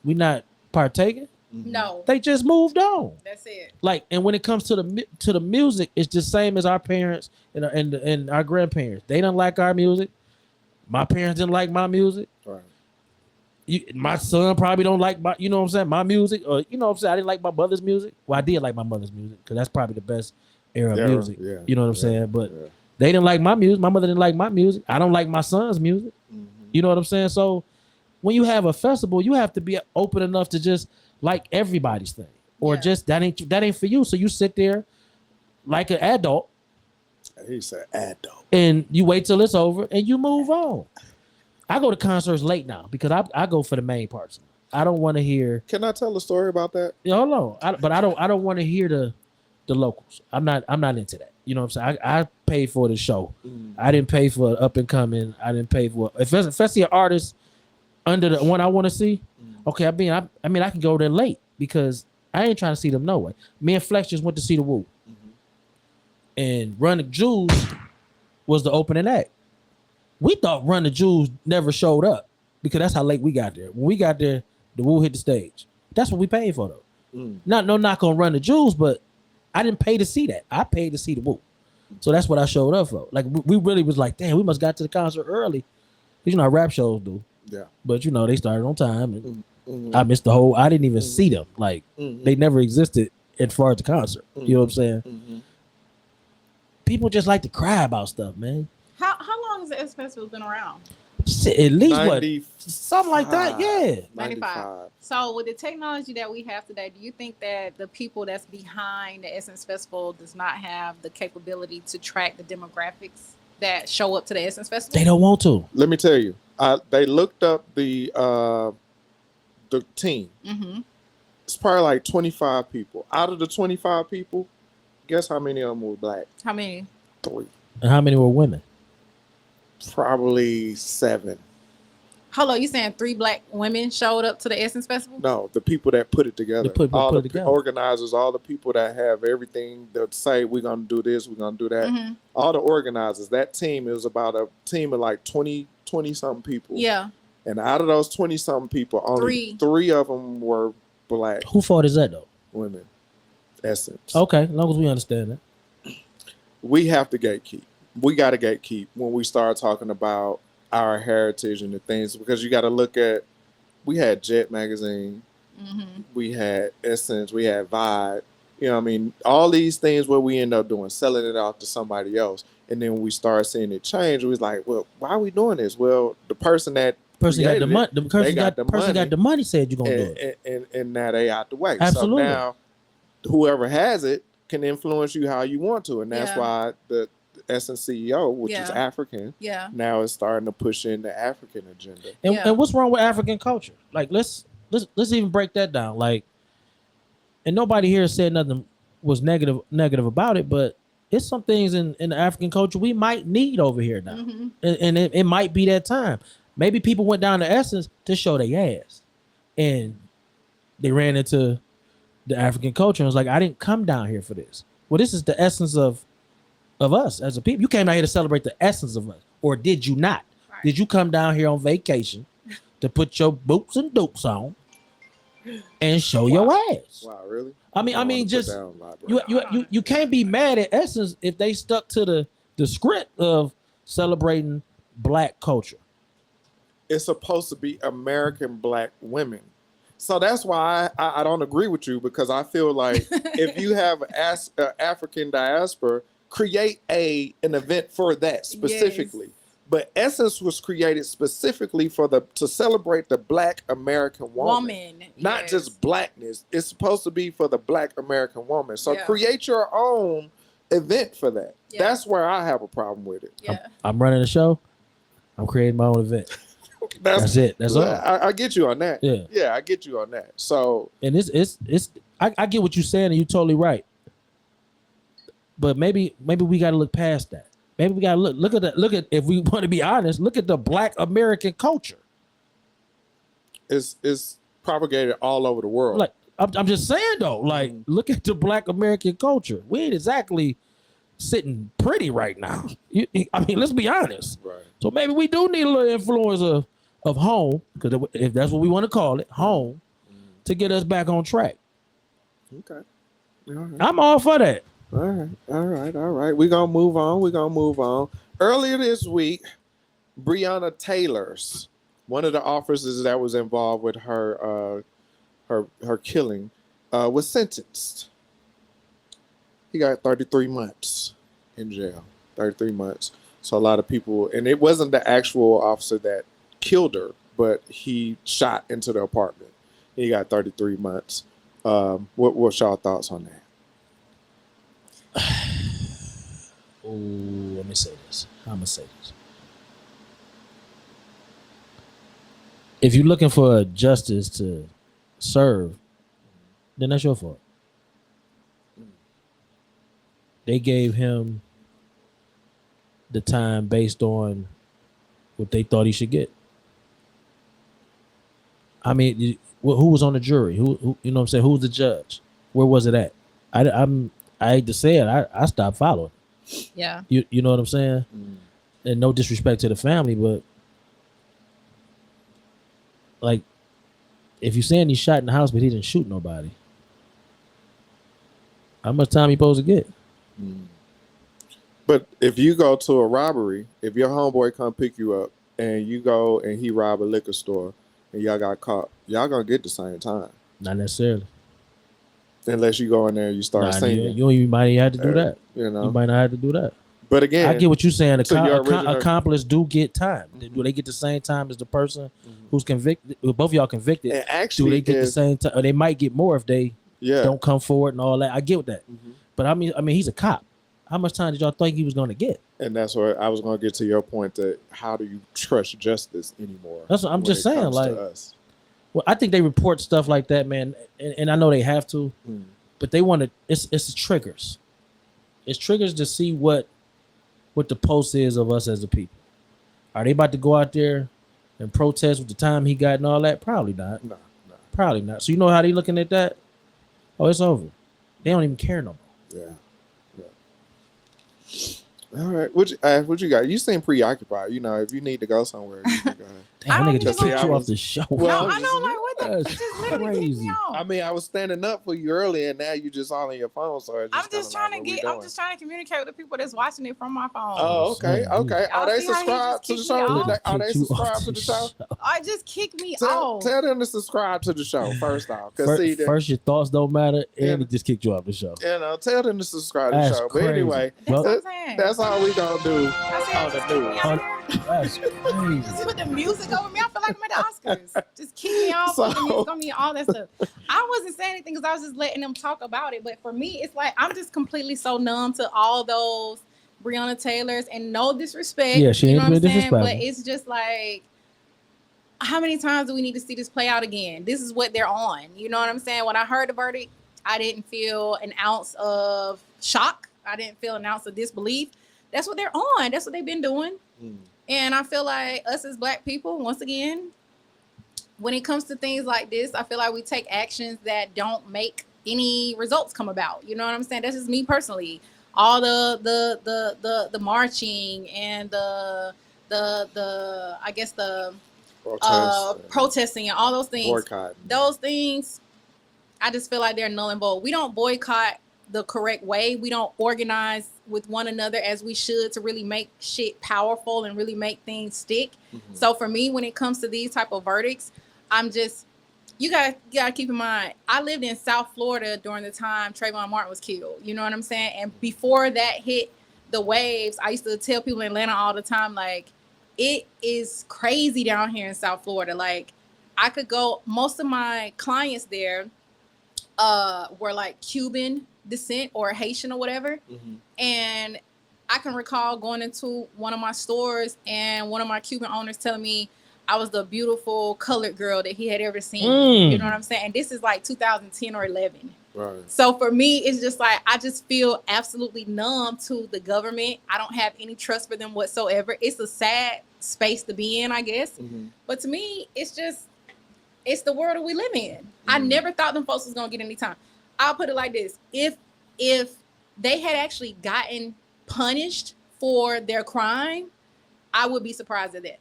C: we not partaking"?
B: no,
C: They just moved on.
B: that's it.
C: Like, and when it comes to the music, it's the same as our parents and our grandparents. They don't like our music. My parents didn't like my music.
A: Right.
C: My son probably don't like my, you know what I'm saying, my music, or you know what I'm saying. I didn't like my mother's music. Well, I did like my mother's music because that's probably the best era of
A: Yeah,
C: music.
A: yeah,
C: You know what I'm
A: yeah,
C: saying? But
A: yeah.
C: they didn't like my music. My mother didn't like my music. I don't like my son's music. You know what I'm saying? So when you have a festival, you have to be open enough to just like everybody's thing, or
B: Yeah.
C: just that ain't for you. So you sit there like an adult
A: He said adult.
C: and you wait till it's over and you move on. I go to concerts late now because I go for the main parts. I don't want to hear.
A: Can I tell a story about that?
C: Hold on, but I don't want to hear the locals. I'm not into that. You know what I'm saying? I paid for the show. I didn't pay for up and coming. I didn't pay for if I see an artist under the one I want to see. Okay, I mean I can go there late because I ain't trying to see them no way. Me and Flex just went to see the Woo, and Run the Jewels was the opening act. We thought Run the Jewels never showed up because that's how late we got there. When we got there, the Woo hit the stage. That's what we paid for though. No knock on Run the Jewels, but I didn't pay to see that. I paid to see the Woo. So that's what I showed up for. Like we really was like, damn, we must got to the concert early. Because you know how rap shows do.
A: Yeah.
C: But you know, they started on time and I missed the whole I didn't even see them. Like they never existed as far as the concert. You know what I'm saying? People just like to cry about stuff, man.
B: How long has the S Festival been around?
C: Shit, at least
A: 95.
C: what? Something like that, yeah.
B: 95. So with the technology that we have today, do you think that the people that's behind the Essence Festival does not have the capability to track the demographics that show up to the Essence Festival?
C: They don't want to.
A: Let me tell you, they looked up the team. It's probably like 25 people. Out of the 25 people, guess how many of them were black?
B: How many?
A: 3.
C: And how many were women?
A: Probably 7.
B: Hold on, you saying 3 black women showed up to the Essence Festival?
A: No, the people that put it together. All
C: put
A: the
C: it together.
A: organizers, all the people that have everything that say we're gonna do this, we're gonna do that. All the organizers, that team is about a team of like 20 something people.
B: Yeah.
A: And out of those 20 something people, only 3 of them were black
C: Who fault is that though?
A: women. Essence.
C: Okay, as long as we understand that.
A: We have to gatekeep. We got to gatekeep when we start talking about our heritage and the things, because you got to look at, we had Jet Magazine, we had Essence, we had Vibe, you know what I mean? All these things where we end up doing, selling it off to somebody else. And then when we start seeing it change, we was like, well, why are we doing this? Well, the person got the money. The person got the money said you're going to do it. And now they out the way.
C: Absolutely.
A: So now whoever has it can influence you how you want to. And that's why the Essence CEO, which is African, now is starting to push in the African agenda.
C: And what's wrong with African culture? Like let's even break that down. Like, and nobody here said nothing was negative about it, but it's some things in the African culture we might need over here now. And it might be that time. Maybe people went down to Essence to show their ass. And they ran into the African culture and was like, I didn't come down here for this. Well, this is the essence of us as a people. You came down here to celebrate the essence of us. Or did you not? Right. Did you come down here on vacation to put your boots and dupes on and show your ass?
A: Wow, really?
C: I mean, just you can't be mad at Essence if they stuck to the script of celebrating black culture.
A: It's supposed to be American black women. So that's why I don't agree with you, because I feel like if you have African diaspora, create an event for that specifically. Yes. But Essence was created specifically to celebrate the black American woman. Not just blackness. It's supposed to be for the black American woman. So create your own event for that. Yeah. That's where I have a problem with it.
B: Yeah.
C: I'm running a show. I'm creating my own event. That's it. That's all.
A: I get you on that. Yeah, I get you on that. So,
C: and it's I get what you're saying, and you're totally right. But maybe we got to look past that. Maybe we got to look at if we want to be honest, look at the black American culture.
A: It's propagated all over the world.
C: Like I'm just saying though, like look at the black American culture. We ain't exactly sitting pretty right now. I mean, let's be honest.
A: Right.
C: So maybe we do need a little influence of home, because if that's what we want to call it, home, to get us back on track.
A: Okay. All right.
C: I'm all for that.
A: All right. We're going to move on. Earlier this week, Breonna Taylor's, one of the officers that was involved with her killing, was sentenced. He got 33 months in jail. 33 months. So a lot of people, and it wasn't the actual officer that killed her, but he shot into the apartment. He got 33 months. What's y'all thoughts on that?
C: Oh, let me say this. I'm gonna say this. if you're looking for justice to serve, then that's your fault. They gave him the time based on what they thought he should get. I mean, who was on the jury? Who you know what I'm saying? Who was the judge? Where was it at? I hate to say it, I stopped following.
B: Yeah.
C: You know what I'm saying? And no disrespect to the family, but like, if you're saying he shot in the house but he didn't shoot nobody, how much time he supposed to get?
A: But if you go to a robbery, if your homeboy come pick you up and you go and he rob a liquor store and y'all got caught, y'all gonna get the same time.
C: Not necessarily.
A: Unless you go in there and you start singing.
C: You might have to do that.
A: You know.
C: You might not have to do that.
A: But again,
C: I get what you're saying.
A: to your original-
C: Accomplice do get time. Do they get the same time as the person who's convicted? Both of y'all convicted.
A: and
C: Do
A: actually,
C: they get the same time? Or they might get more if they
A: yeah.
C: don't come forward and all that. I get that. But I mean, he's a cop. How much time did y'all think he was going to get?
A: And that's where I was going to get to your point that how do you trust justice anymore?
C: That's what I'm
A: when
C: just
A: it
C: saying.
A: comes to
C: Like,
A: us?
C: well, I think they report stuff like that, man, and I know they have to, but they want to. It's triggers. It's triggers to see what the pulse is of us as a people. Are they about to go out there and protest with the time he got and all that? Probably not.
A: No.
C: Probably not. So you know how they looking at that? Oh, it's over. They don't even care no more.
A: Yeah. All right. What you got? You seem preoccupied. You know, if you need to go somewhere, you can go ahead.
C: Damn,
B: I
C: that
B: don't
C: nigga just
B: even
C: kicked
A: know.
C: you off the show.
A: Well,
B: No, I know, like, what the
C: That's
B: just literally kicked
C: crazy.
B: me off.
A: I mean, I was standing up for you earlier, and now you just all on your phone. So it's
B: I'm just
A: kinda
B: trying to
A: like, what we
B: get. I'm
A: doing?
B: just trying to communicate with the people that's watching it from my phone.
A: Oh, okay.
C: Y'all
A: Are they
B: see how he
A: subscribed to the
B: just kicked me
A: show?
B: off?
A: Are they
C: Kicked you off
A: subscribed to the show?
B: I just kicked me
A: Tell
B: off.
A: them to subscribe to the show first off. Cause see,
C: First, your thoughts don't matter, and
A: Yeah.
C: he just kicked you off the show.
A: you know, tell them to subscribe to the
C: That's
A: show.
C: crazy.
A: But anyway,
C: Well,
B: That's what I'm saying.
A: that's all we gonna do
B: I said,
A: on
B: just
A: the
B: kick me
A: news.
B: out there.
C: That's crazy.
B: Just put the music over me. I feel like I'm at the Oscars. Just kick me off, put the
A: So-
B: music on me, all that stuff. I wasn't saying anything because I was just letting them talk about it. But for me, it's like I'm just completely so numb to all those Breonna Taylors, and no disrespect.
C: Yeah, she
B: you
C: ain't
B: know what I'm
C: been
B: saying? But
C: disrespectful.
B: it's just like, how many times do we need to see this play out again? This is what they're on. You know what I'm saying? When I heard the verdict, I didn't feel an ounce of shock. I didn't feel an ounce of disbelief. That's what they're on. That's what they've been doing. And I feel like us as Black people, once again, when it comes to things like this, I feel like we take actions that don't make any results come about. You know what I'm saying? That's just me personally. All the marching and the I guess the protesting and all those things.
A: boycott.
B: Those things, I just feel like they're null and void. We don't boycott the correct way. We don't organize with one another as we should to really make shit powerful and really make things stick. So for me, when it comes to these type of verdicts, I'm just, you gotta keep in mind, I lived in South Florida during the time Trayvon Martin was killed. You know what I'm saying? And before that hit the waves, I used to tell people in Atlanta all the time, like, it is crazy down here in South Florida. Like, I could go, most of my clients there were like Cuban descent or Haitian or whatever. And I can recall going into one of my stores and one of my Cuban owners telling me I was the beautiful colored girl that he had ever seen. You know what I'm saying? And this is like 2010 or 11.
A: Right.
B: So for me, it's just like, I just feel absolutely numb to the government. I don't have any trust for them whatsoever. It's a sad space to be in, I guess. But to me, it's the world that we live in. I never thought them folks was gonna get any time. I'll put it like this. If they had actually gotten punished for their crime, I would be surprised at that.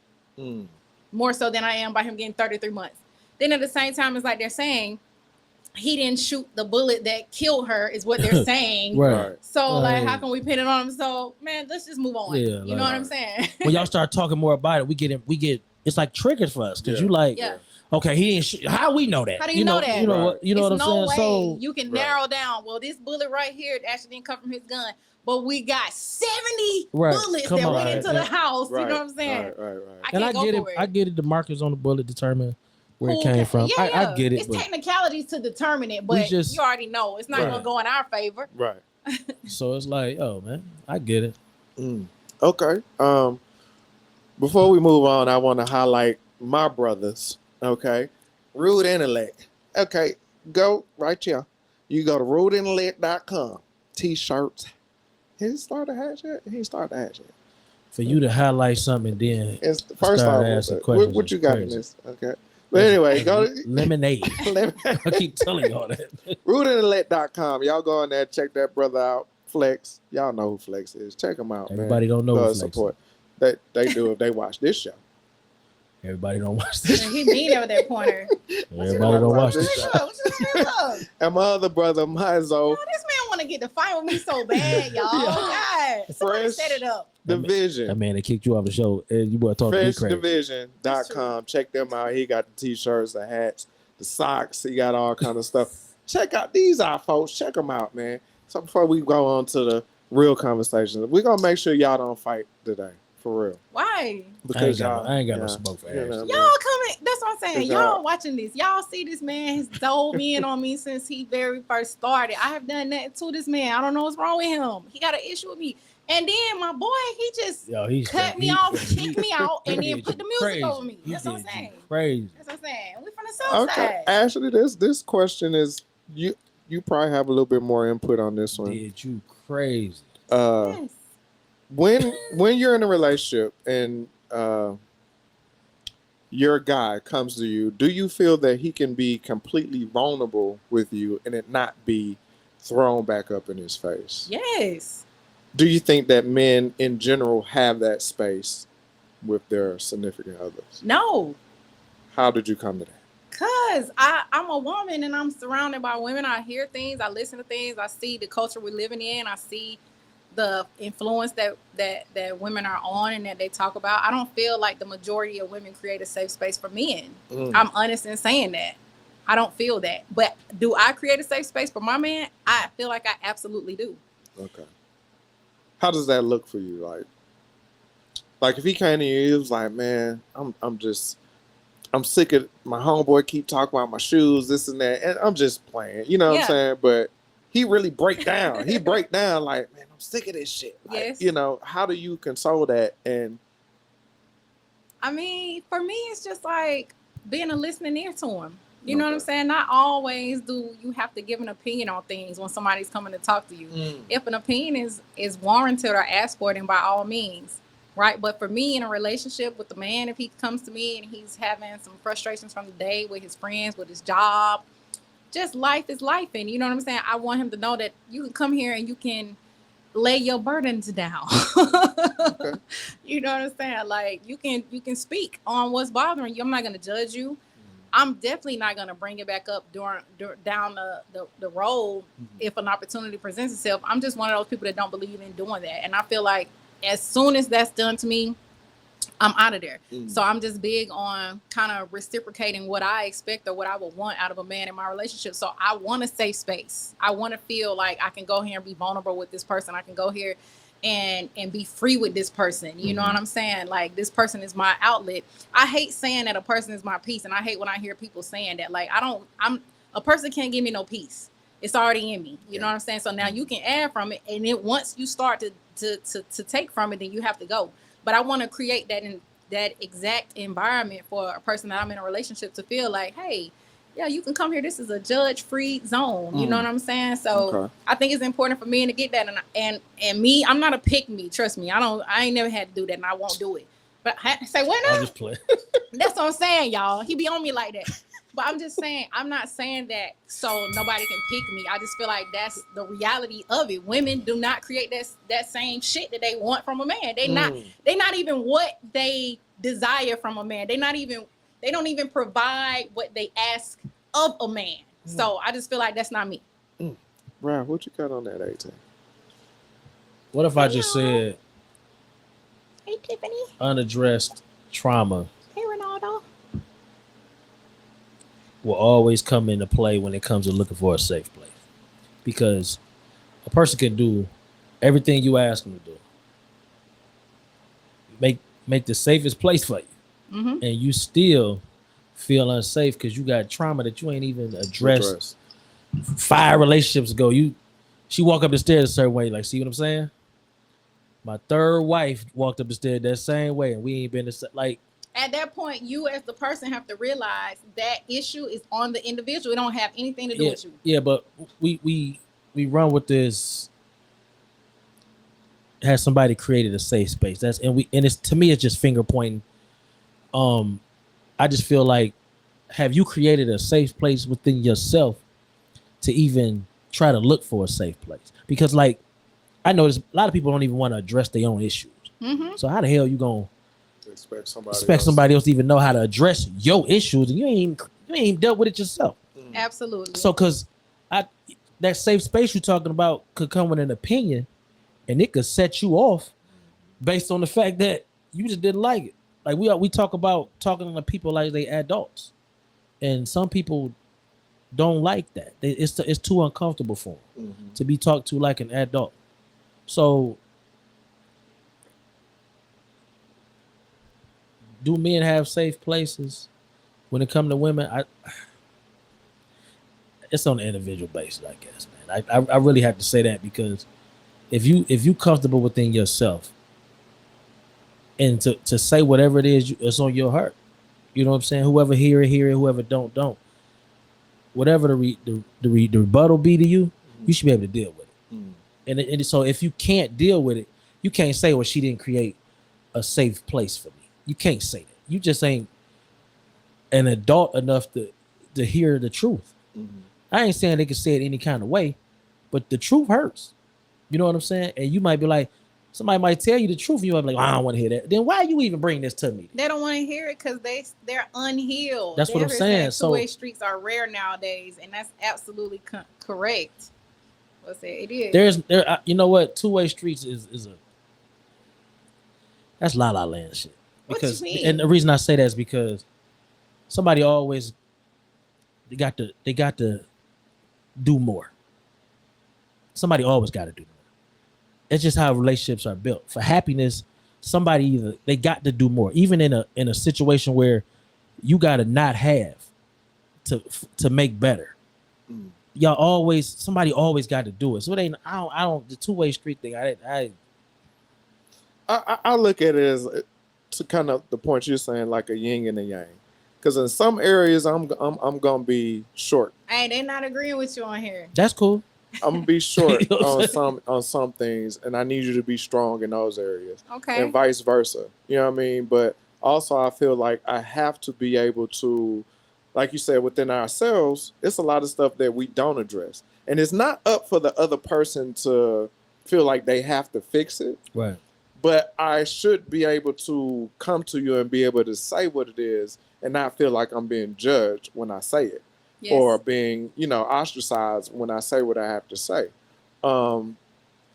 B: More so than I am by him getting 33 months. Then at the same time, it's like they're saying he didn't shoot the bullet that killed her, is what they're saying.
C: Right.
B: So like,
C: Right.
B: how can we pin it on him? So man, let's just move on.
C: Yeah,
B: you know what I'm saying?
C: When y'all start talking more about it, we get it's like triggers for us because
A: Yeah.
C: you like,
B: Yeah.
C: okay, he didn't. How we know that?
B: How do you know that?
C: You know
A: Right.
C: what? You know
B: It's
C: what I'm
B: no
C: saying?
B: way
C: So
B: you can
A: Right.
B: narrow down. Well, this bullet right here actually didn't come from his gun, but we got 70
C: Right.
B: bullets
C: Come
B: that
C: on.
B: went into the
C: Right.
B: house. You know what I'm saying?
A: Right.
B: I
C: and
B: can't
C: I
B: go
C: get it.
B: for it.
C: I get it. The markers on the bullet determine where
B: Cool.
C: it came from.
B: Yeah,
C: I get it.
B: It's
C: But,
B: technicalities to determine it,
C: We
B: but
C: just-
B: you already know it's not
C: Right.
B: gonna go in our favor.
A: Right.
C: so it's like, oh man, I get it.
A: Okay. Before we move on, I want to highlight my brothers Okay. Rude Intellect. Okay. Go right here. You go to rudeintellect.com. T-shirts. He started a hatch yet? He started a hatch yet.
C: For you to highlight something, and then
A: It's, first
C: start
A: off,
C: asking
A: what
C: questions
A: you
C: is
A: got in
C: crazy.
A: this? Okay. But anyway, go to
C: lemonade. I keep telling y'all that.
A: rudeintellect.com. Y'all go on there, check that brother out. Flex. Y'all know who Flex is. Check him out,
C: Everybody
A: man.
C: don't know
A: Love
C: who Flex
A: support. They do if they watch this show.
C: Everybody don't watch this.
B: He mean it with that pointer.
C: Everybody don't watch this.
B: Look, what you look?
A: And my other brother, Mizo,
B: Oh, this man want to get to fight with me so bad, y'all. God, somebody
A: Fresh.
B: set it up.
A: Division.
C: That man that kicked you off the show. You better talk to me crazy.
A: FreshDivision.com. Check them out. He got the t-shirts, the hats, the socks. He got all kind of stuff. Check out these out, folks. Check them out, man. So before we go on to the real conversation, we're gonna make sure y'all don't fight today, for real.
B: Why?
A: Because
C: I ain't got no
A: yeah,
C: smoke for
A: you
C: ass.
A: know, man.
B: Y'all coming? That's what I'm saying.
A: Good
B: Y'all
A: job.
B: watching this. Y'all see this man has dove in on me since he very first started. I have done nothing to this man. I don't know what's wrong with him. He got an issue with me. And then my boy, he just
C: Yo, he's
B: cut me off, kicked me out, and then put the music over me. That's what I'm saying.
C: Crazy.
B: That's what I'm saying. We from the south
A: Okay,
B: side.
A: Ashley, this question is you probably have a little bit more input on this one.
C: Did you crazy?
B: Yes.
A: When you're in a relationship and your guy comes to you, do you feel that he can be completely vulnerable with you and it not be thrown back up in his face?
B: Yes.
A: Do you think that men in general have that space with their significant others?
B: No.
A: How did you come to that?
B: Cause I'm a woman and I'm surrounded by women. I hear things, I listen to things, I see the culture we're living in, I see the influence that women are on and that they talk about. I don't feel like the majority of women create a safe space for men. I'm honest in saying that. I don't feel that. But do I create a safe space for my man? I feel like I absolutely do.
A: Okay. How does that look for you? Like if he came to you, he was like, man, I'm sick of my homeboy keep talking about my shoes, this and that, and I'm just playing, you know what I'm saying? But he really break down. He break down like, man, I'm sick of this shit. Like,
B: Yes.
A: You know, how do you console that? And
B: I mean, for me, it's just like being a listening ear to him. You know what I'm saying? Not always do you have to give an opinion on things when somebody's coming to talk to you. If an opinion is warranted or asked for, then by all means, right? But for me, in a relationship with the man, if he comes to me and he's having some frustrations from the day with his friends, with his job, just life is life. And you know what I'm saying? I want him to know that you can come here and you can lay your burdens down.
A: Okay.
B: You know what I'm saying? Like you can speak on what's bothering you. I'm not going to judge you. I'm definitely not going to bring it back up down the road if an opportunity presents itself. I'm just one of those people that don't believe in doing that. And I feel like as soon as that's done to me, I'm out of there. So I'm just big on kind of reciprocating what I expect or what I would want out of a man in my relationship. So I want a safe space. I want to feel like I can go here and be vulnerable with this person. I can go here and be free with this person. You know what I'm saying? Like this person is my outlet. I hate saying that a person is my peace. And I hate when I hear people saying that. Like a person can't give me no peace. It's already in me. You know what I'm saying? So now you can add from it. And then once you start to take from it, then you have to go. But I want to create that exact environment for a person that I'm in a relationship to feel like, hey, yeah, you can come here. This is a judge-free zone. You know what I'm saying? So I think it's important for men to get that. And me, I'm not a pick me. Trust me. I ain't never had to do that, and I won't do it. But say what now?
C: I'll just play.
B: That's what I'm saying, y'all. He be on me like that. But I'm just saying, I'm not saying that so nobody can pick me. I just feel like that's the reality of it. Women do not create that same shit that they want from a man. They not even what they desire from a man. They don't even provide what they ask of a man. So I just feel like that's not me.
A: Ryan, what you got on that 18?
C: What if I just said
B: Hey, Tiffany.
C: unaddressed trauma
B: Hey, Ronaldo.
C: will always come into play when it comes to looking for a safe place? Because a person can do everything you ask them to do. Make the safest place for you. And you still feel unsafe because you got trauma that you ain't even addressed 5 relationships ago. She walk up the stairs a certain way, like, see what I'm saying? My third wife walked up the stairs that same way, and we ain't been like.
B: at that point, you as the person have to realize that issue is on the individual. It don't have anything to do with you.
C: Yeah, but we run with this. Has somebody created a safe space? And it's, to me, it's just finger pointing. I just feel like, have you created a safe place within yourself to even try to look for a safe place? Because, like, I notice a lot of people don't even want to address their own issues.
B: Mm-hmm.
C: So how the hell you gonna
A: expect
C: somebody else to even know how to address your issues, and you ain't even dealt with it yourself?
B: Absolutely.
C: So, because that safe space you're talking about could come with an opinion, and it could set you off based on the fact that you just didn't like it. Like we talk about talking to people like they adults, and some people don't like that. It's too uncomfortable for them to be talked to like an adult. So, do men have safe places when it comes to women? It's on an individual basis, I guess, man. I really have to say that, because if you comfortable within yourself, and to say whatever it is, it's on your heart. You know what I'm saying? Whoever hear it, whoever don't. Whatever the rebuttal be to you, you should be able to deal with it. And so if you can't deal with it, you can't say, well, she didn't create a safe place for me. You can't say that. You just ain't an adult enough to hear the truth. I ain't saying they can say it any kind of way, but the truth hurts. You know what I'm saying? And you might be like, somebody might tell you the truth, and you might be like, I don't want to hear that. Then why you even bring this to me?
B: They don't want to hear it because they're unhealed.
C: That's what I'm saying. So
B: two-way streets are rare nowadays, and that's absolutely correct. What's it? It is.
C: You know what? Two-way streets is that's la la land shit. Because,
B: what you mean?
C: And the reason I say that is because somebody always they got to do more. Somebody always got to do more. It's just how relationships are built. For happiness, somebody they got to do more. Even in a situation where you got to not have to make better. Somebody always got to do it. So it ain't. I don't. The two-way street thing.
A: I look at it as, to kind of the point you're saying, like a yin and a yang. Because in some areas, I'm gonna be short.
B: Hey, they're not agreeing with you on here.
C: That's cool.
A: I'm gonna be short
C: You know what I'm
A: on some things, and I need you to be strong in those areas.
B: Okay.
A: And vice versa. You know what I mean? But also, I feel like I have to be able to, like you said, within ourselves, it's a lot of stuff that we don't address, and it's not up for the other person to feel like they have to fix it.
C: Right.
A: But I should be able to come to you and be able to say what it is, and not feel like I'm being judged when I say it.
B: Yes.
A: Or being, ostracized when I say what I have to say. And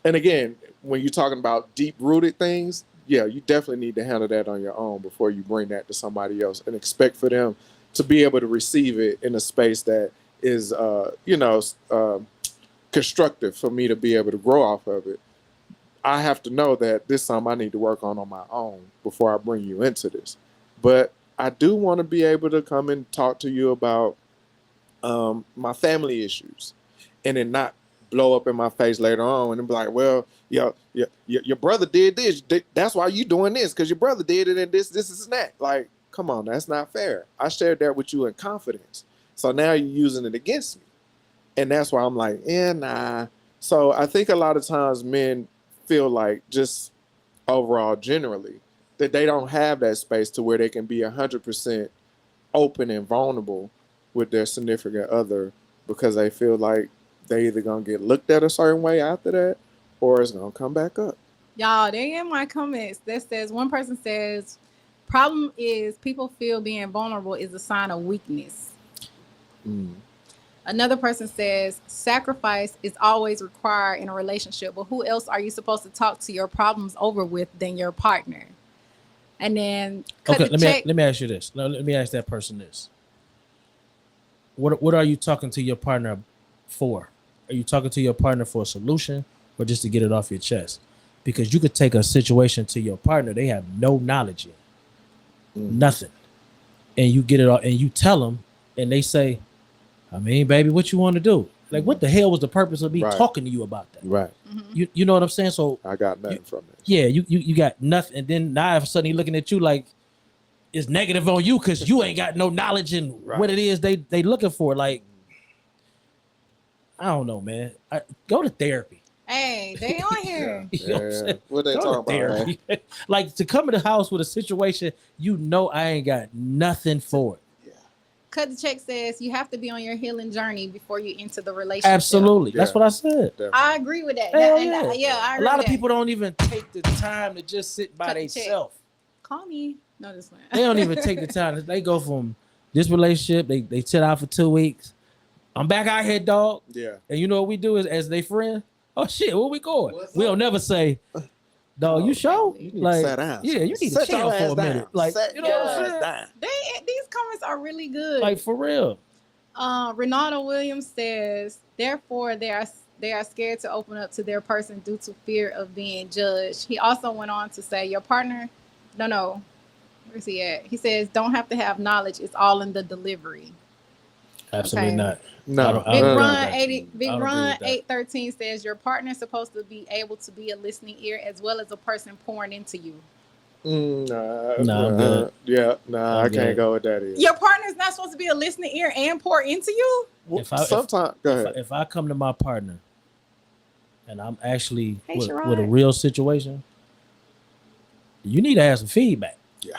A: again, when you're talking about deep-rooted things, yeah, you definitely need to handle that on your own before you bring that to somebody else, and expect for them to be able to receive it in a space that is, constructive for me to be able to grow off of it. I have to know that this is something I need to work on my own before I bring you into this. But I do want to be able to come and talk to you about my family issues, and then not blow up in my face later on and be like, well, your brother did this. That's why you doing this, because your brother did it, and this and that. Like, come on, that's not fair. I shared that with you in confidence. So now you're using it against me. And that's why I'm like, nah. So I think a lot of times men feel like, just overall generally, that they don't have that space to where they can be 100% open and vulnerable with their significant other, because they feel like they either gonna get looked at a certain way after that, or it's gonna come back up.
B: Y'all, they in my comments that says, one person says, problem is people feel being vulnerable is a sign of weakness. Another person says, sacrifice is always required in a relationship, but who else are you supposed to talk to your problems over with than your partner? And then
C: let me ask you this. Let me ask that person this. What are you talking to your partner for? Are you talking to your partner for a solution, or just to get it off your chest? Because you could take a situation to your partner they have no knowledge in, nothing, and you get it all, and you tell them, and they say, I mean, baby, what you want to do? Like, what the hell was the purpose of me talking to you about that?
A: Right.
C: You know what I'm saying? So
A: I got nothing from it.
C: Yeah, you got nothing, and then now all of a sudden he's looking at you like, is negative on you because you ain't got no knowledge in what it is they looking for. Like, I don't know, man. Go to therapy.
B: Hey, they on here.
C: You know what I'm saying?
A: What they
C: Go to
A: talking about? Man?
C: therapy. Like, to come in the house with a situation, you know I ain't got nothing for it.
B: Cut the Check says you have to be on your healing journey before you enter the relationship.
C: Absolutely. That's
A: Yeah.
C: what I said.
A: Definitely.
B: I agree with that.
C: Hell
B: And,
C: yeah.
B: I
C: A
B: agree
C: lot
B: with
C: of people don't even take the time to just sit by
B: Cut the check.
C: themselves.
B: call me. No, this one.
C: They don't even take the time. They go from this relationship, they sit out for 2 weeks. I'm back out here, dog.
A: Yeah.
C: And you know what we do is as they friend? Oh shit, where we going?
A: What's
C: We
A: up?
C: don't never say, dog, you sure?
A: You need
C: Like,
A: to sit down.
C: yeah, you need to
A: Sit
C: chill
A: your
C: for
A: ass
C: a minute.
A: down.
C: Like,
A: Sit
C: you know
A: your
C: what I'm
A: ass
C: saying?
A: down.
B: These comments are really good.
C: Like, for real.
B: Ronaldo Williams says, therefore they are scared to open up to their person due to fear of being judged. He also went on to say, your partner, no, where's he at? He says, don't have to have knowledge. It's all in the delivery.
C: Absolutely
B: Okay.
C: not.
A: No.
C: I
B: Big
C: don't
B: Run
C: agree with
B: 80,
C: that.
B: Big
C: I don't agree
B: Run
C: with that.
B: 813 says your partner is supposed to be able to be a listening ear as well as a person pouring into you.
C: Nah, I'm good.
A: Yeah, nah,
C: I'm
A: I can't
C: good.
A: go with that. Either.
B: Your partner is not supposed to be a listening ear and pour into you.
A: Sometimes, go ahead.
C: If I come to my partner and I'm actually
B: Hey,
C: with
B: Sherrod.
C: a real situation, you need to have some feedback.
A: Yeah.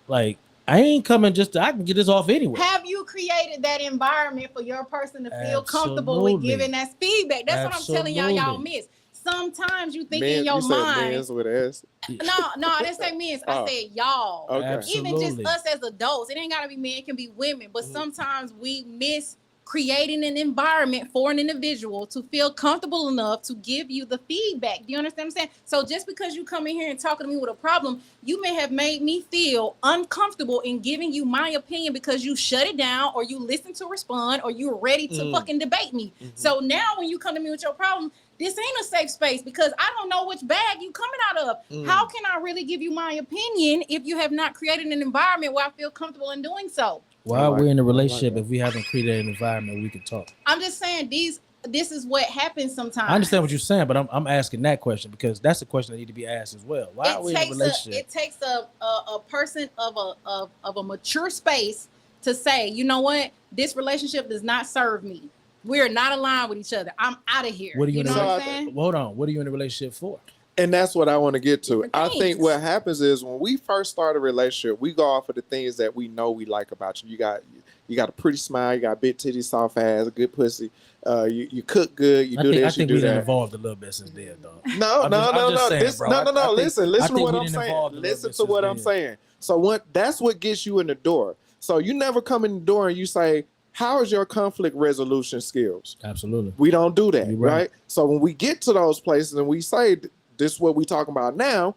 C: Like, I ain't coming I can get this off anyway.
B: Have you created that environment for your person to feel comfortable with
C: Absolutely.
B: giving that feedback? That's what I'm telling y'all. Y'all
C: Absolutely.
B: miss. Sometimes you think
A: Men,
B: in your
A: you said
B: mind.
A: men's with an S.
B: No, I didn't say men's.
A: Oh.
B: I said y'all.
A: Okay.
B: Even just
C: Absolutely.
B: us as adults. It ain't gotta be men, it can be women. But sometimes we miss creating an environment for an individual to feel comfortable enough to give you the feedback. Do you understand what I'm saying? So just because you come in here and talking to me with a problem, you may have made me feel uncomfortable in giving you my opinion because you shut it down or you listen to respond or you're ready to fucking debate me. So now when you come to me with your problem, this ain't a safe space because I don't know which bag you coming out of. How can I really give you my opinion if you have not created an environment where I feel comfortable in doing so?
C: While we're in a relationship,
A: that.
C: if we haven't created an environment, we can talk.
B: I'm just saying this is what happens sometimes.
C: I understand what you're saying, but I'm asking that question because that's a question that need to be asked as well. Why are we in a relationship?
B: It takes a person of a mature space to say, you know what, this relationship does not serve me. We're not aligned with each other. I'm out of here.
C: What are you,
B: know
C: in a,
B: what I'm saying?
C: Hold on. What are you in a relationship for?
A: And that's what I want to get to.
B: Different
A: I think
B: things.
A: what happens is when we first start a relationship, we go off of the things that we know we like about you. You got a pretty smile, you got big titties, soft ass, a good pussy. You cook good, you do
C: I
A: this, you
C: think
A: do
C: we've
A: that.
C: evolved a little bit since then, though.
A: No,
C: I'm
A: no, no,
C: just
A: no.
C: saying,
A: This,
C: bro.
A: no, no,
C: I
A: no.
C: think-
A: Listen
C: I
A: to
C: think
A: what
C: we
A: I'm
C: didn't
A: saying.
C: evolve a little
A: Listen
C: bit
A: to what
C: since
A: I'm
C: then.
A: saying. So that's what gets you in the door. So you never come in the door and you say, how is your conflict resolution skills?
C: Absolutely.
A: We don't do that,
C: You're
A: right.
C: right.
A: So when we get to those places and we say this is what we talking about now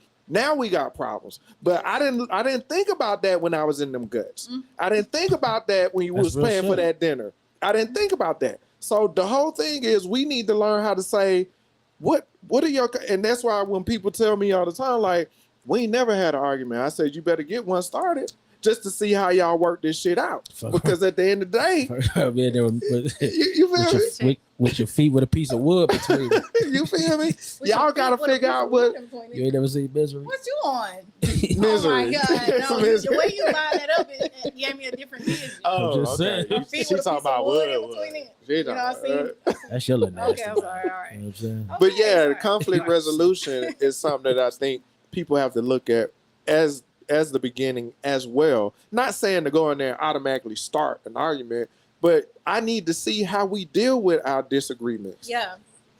A: we got problems. But I didn't think about that when I was in them guts. I didn't think about that when you
C: That's
A: was
C: real
A: paying for
C: shit.
A: that dinner. I didn't think about that. So the whole thing is we need to learn how to say what are your, and that's why when people tell me all the time, like, we ain't never had an argument. I said, you better get one started just to see how y'all work this shit out.
C: Fuck.
A: Because at the end of the day,
C: Being there with,
A: you feel me?
C: with your feet with a piece of wood between them.
A: You feel me?
B: With
A: Y'all
B: your
A: gotta
B: feet with a
A: figure
B: piece
A: out
B: of
A: what
B: wood in between
C: You
B: it.
C: ain't never seen Misery?
B: What you on?
A: misery.
B: Oh my God! No,
A: Misery.
B: the way you line that up, it gave me a different vision.
A: Oh,
C: I'm just
A: okay.
C: saying.
B: Feet
A: She
B: with a
A: talking
B: piece of
A: about
B: wood in
A: wood.
B: between it.
A: She
B: You know what I
A: talking-
B: see?
C: That's your little nasty.
B: Okay, I'm sorry. All
C: You
B: right.
C: know what I'm saying?
A: But
B: Okay,
A: yeah,
B: sorry.
A: conflict
B: Sorry.
A: resolution is something that I think people have to look at as the beginning as well. Not saying to go in there and automatically start an argument, but I need to see how we deal with our disagreements.
B: Yeah.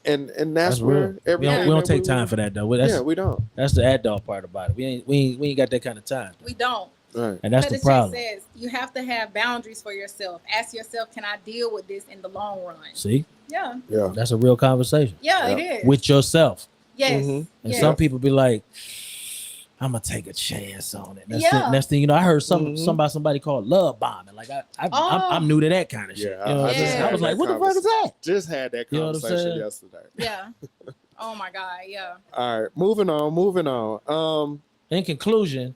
A: And that's
C: That's
A: where
C: real. We
A: everything
C: don't
A: that
C: take time for that though. That's,
A: Yeah, we don't.
C: that's the adult part about it. We ain't got that kind of time.
B: We don't.
A: Right.
C: And that's
B: But
C: the
B: check
C: problem.
B: says you have to have boundaries for yourself. Ask yourself, can I deal with this in the long run?
C: See?
B: Yeah.
A: Yeah.
C: That's a real conversation.
B: Yeah,
A: Yeah.
B: it is.
C: With yourself.
B: yes.
A: Mhm.
C: And
B: yes.
C: some people be like, I'm gonna take a chance on it. That's
B: Yeah.
C: the next thing you know. I heard
A: Mhm.
C: somebody called love bombing. Like I'm new to that kind of shit.
A: Yeah,
C: You know what I'm
B: I just
C: saying?
B: had
C: I was
A: that
C: like, what the fuck is that?
A: Just had that
C: You know what I'm
A: conversation
C: saying?
A: yesterday.
B: Yeah. Oh my God. Yeah.
A: All right, moving on.
C: In conclusion,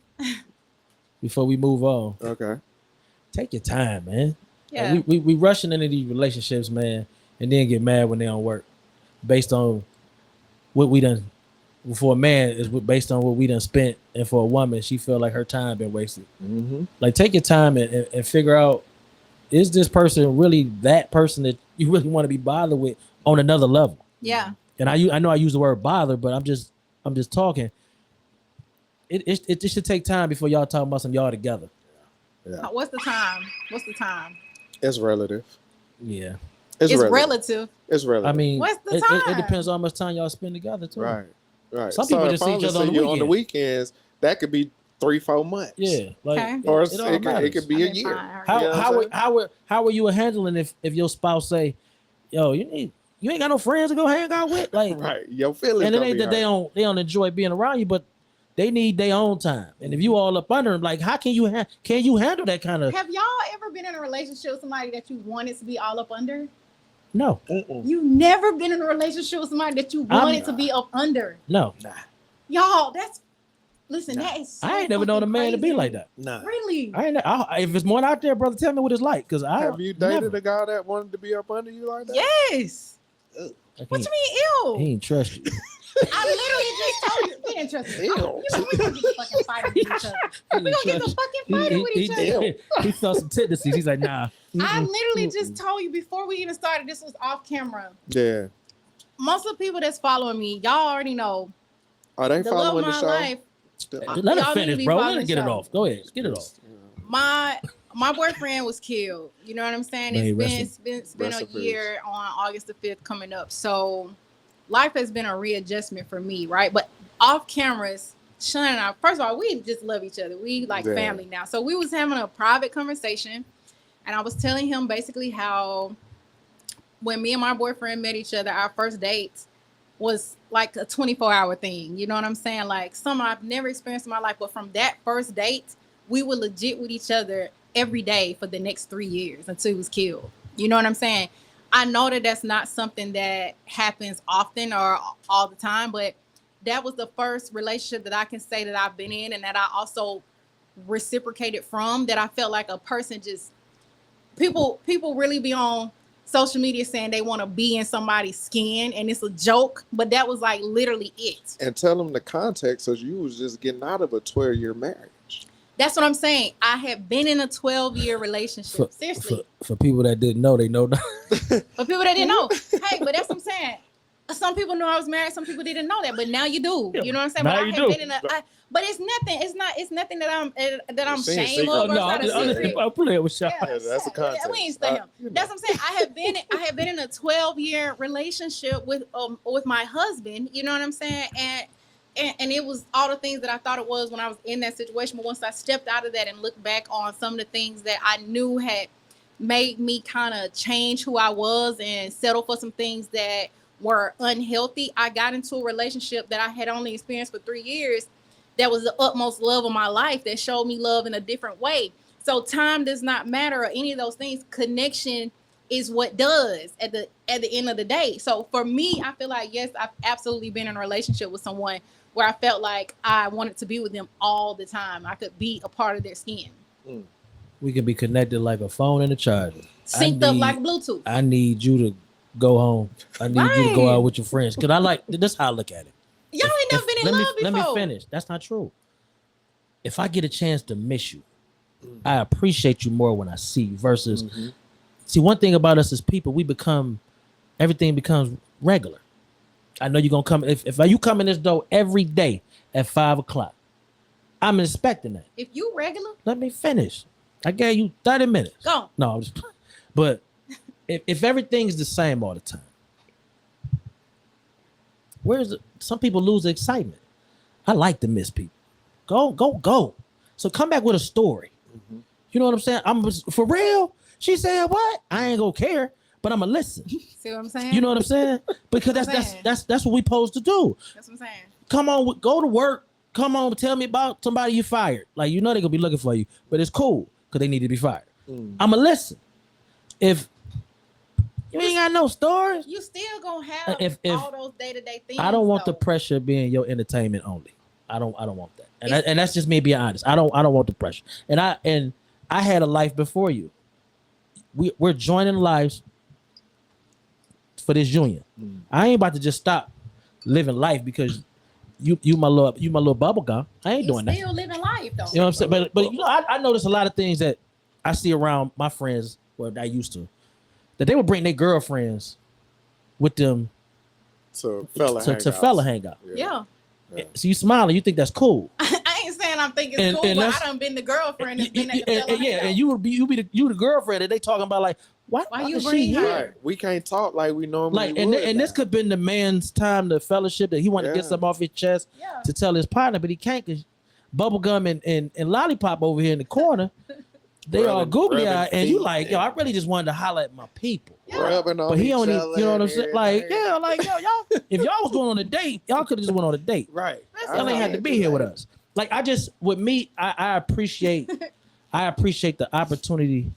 C: before we move on,
A: Okay.
C: take your time, man.
B: Yeah.
C: Like, we rushing into these relationships, man, and then get mad when they don't work, based on what we done for a man is based on what we done spent, and for a woman, she feel like her time been wasted.
A: Mm-hmm.
C: Like, take your time and figure out, is this person really that person that you really want to be bothered with on another level?
B: Yeah.
C: And I know I use the word bother, but I'm just talking. It should take time before y'all talking about some y'all together.
A: Yeah.
B: What's the time? What's the time?
A: It's relative.
C: Yeah.
B: It's relative.
A: It's relative.
C: I mean,
B: What's the
C: it
B: time?
C: depends on how much time y'all spend together too.
A: right.
C: Some people
A: if
C: just
A: I
C: see
A: only
C: each other
A: see you
C: on the
A: weekends. That could be 3-4 months.
C: Yeah. Like,
B: Okay.
A: Or
C: it all
A: it
C: matters.
A: could be a
B: Okay,
A: year.
B: fine.
A: You know what I'm saying?
C: How are you handling if your spouse say, yo, you ain't got no friends to go hang out with? Like,
A: Right. Your feelings.
C: and it
A: gonna
C: ain't
A: be
C: that they
A: hurt.
C: don't enjoy being around you, but they need their own time. And if you all up under them, like, how can you handle that kind of?
B: Have y'all ever been in a relationship with somebody that you wanted to be all up under?
C: No,
A: Mm-mm.
B: You never been in a relationship with somebody that you wanted to be up under.
C: no.
B: Y'all, listen,
A: Nah.
B: that is so
C: I ain't never known a
B: fucking
C: man to be
B: crazy.
C: like that.
A: Nah.
B: Really?
C: If there's one out there, brother, tell me what it's like. Cause I
A: Have you dated
C: never.
A: a guy that wanted to be up under you like that?
B: Yes.
C: Like,
B: What you mean,
C: he
B: ew?
C: ain't trust you.
B: I literally just told you. We didn't trust you.
A: Ew.
B: You know, we gonna get the fucking fighting with each other. We gonna get the fucking fighting with each other.
C: He felt some tendencies. He's like, nah.
B: I
C: mm-mm,
B: literally
C: mm-mm.
B: just told you before we even started, this was off camera.
A: Yeah.
B: Most of the people that's following me, y'all already know
A: Are they
B: the love
A: following
B: of
A: the
B: my
A: show?
B: life.
A: Still.
C: Let
B: Y'all
C: her
B: need to
C: finish,
B: be
C: bro. Let
B: following
C: her get it
B: the show.
C: off. Go ahead. Get it off.
B: My boyfriend was killed. You know what I'm saying?
C: May he
B: It's been
A: rest
B: a
A: in peace.
B: year on August the 5th coming up. So life has been a readjustment for me, right? But off cameras, Sean and I, first of all, we just love each other. We like
A: Yeah.
B: family now. So we was having a private conversation, and I was telling him basically how when me and my boyfriend met each other, our first date was like a 24-hour thing. You know what I'm saying? Like something I've never experienced in my life. But from that first date, we were legit with each other every day for the next 3 years until he was killed. You know what I'm saying? I know that that's not something that happens often or all the time, but that was the first relationship that I can say that I've been in and that I also reciprocated from, that I felt like a person just people really be on social media saying they want to be in somebody's skin and it's a joke, but that was like literally it.
A: And tell them the context, so you was just getting out of a 12-year marriage.
B: That's what I'm saying. I have been in a 12-year relationship. Seriously.
C: For people that didn't know, they know now.
B: For people that didn't know. Hey, but that's what I'm saying. Some people knew I was married. Some people didn't know that, but now you do. You know what I'm saying?
C: Now
B: But I
C: you
B: have
C: do.
B: been in but it's nothing. It's nothing that I'm
A: Seeing
B: ashamed
A: secret.
B: of.
C: Oh,
B: or
C: no,
B: it's not a secret.
C: I'm playing with y'all.
B: Yeah,
A: that's the context.
B: We ain't stay him.
A: You know.
B: That's what I'm saying. I have been in a 12-year relationship with my husband. You know what I'm saying? And it was all the things that I thought it was when I was in that situation. But once I stepped out of that and looked back on some of the things that I knew had made me kind of change who I was and settle for some things that were unhealthy, I got into a relationship that I had only experienced for 3 years. That was the utmost love of my life that showed me love in a different way. So time does not matter or any of those things. Connection is what does at the end of the day. So for me, I feel like, yes, I've absolutely been in a relationship with someone where I felt like I wanted to be with them all the time. I could be a part of their skin.
C: We can be connected like a phone and a charger.
B: Synced up like Bluetooth.
C: I need you to go home. I need you to go
B: Right.
C: out with your friends. Because I like, this is how I look at it.
B: Y'all ain't never been in love before.
C: Let me finish. That's not true. If I get a chance to miss you, I appreciate you more when I see you versus, see, one thing about us as people, everything becomes regular. I know you're going to come. If you come in this door every day at 5 o'clock, I'm expecting that.
B: If you regular,
C: Let me finish. I gave you 30 minutes.
B: go.
C: No, I'm just, but if everything's the same all the time, some people lose the excitement. I like to miss people. Go. So come back with a story. You know what I'm saying? I'm for real. She said what? I ain't gonna care, but I'm gonna listen.
B: See what I'm saying?
C: You know what I'm saying? Because
B: That's what I'm saying.
C: that's what we supposed to do.
B: That's what I'm saying.
C: Come on, go to work. Come on, tell me about somebody you fired. Like, you know they're gonna be looking for you, but it's cool because they need to be fired. I'ma listen. If you ain't got no stories,
B: You still gonna have
C: If-
B: all those day-to-day things.
C: I don't want the
B: though.
C: pressure being your entertainment only. I don't want that. And that's just me being honest. I don't want the pressure. And I had a life before you. We're joining lives for this union. I ain't about to just stop living life because you my little bubble gum. I ain't doing that.
B: Still living life though.
C: You know what I'm saying? But you know, I notice a lot of things that I see around my friends, well, I used to, that they would bring their girlfriends with them
A: to fella hang out.
B: Yeah.
C: So you smiling, you think that's cool.
B: I ain't saying I'm thinking it's cool, but I done been the girlfriend that's been at the fella hangout.
C: And you the girlfriend, and they talking about like, why
B: you
C: is
B: bring
C: she
B: her?
C: here?
A: Right. We can't talk like we normally
C: Like,
A: would
C: and this could have been the man's time to fellowship that he wanted to get something off his chest to tell his partner, but he can't because Bubblegum and Lollipop over here in the corner, they all googly eyed, and you like, yo, I really just wanted to holler at my people.
A: Rubbing on
C: But he
A: each
C: only,
A: other
C: you know what I'm
A: and
C: saying? Like,
A: everything.
C: yeah, like, yo, y'all, if y'all was going on a date, y'all could have just went on a date.
A: Right.
C: Y'all ain't had to be here with us. Like, I just, with me, I appreciate the opportunity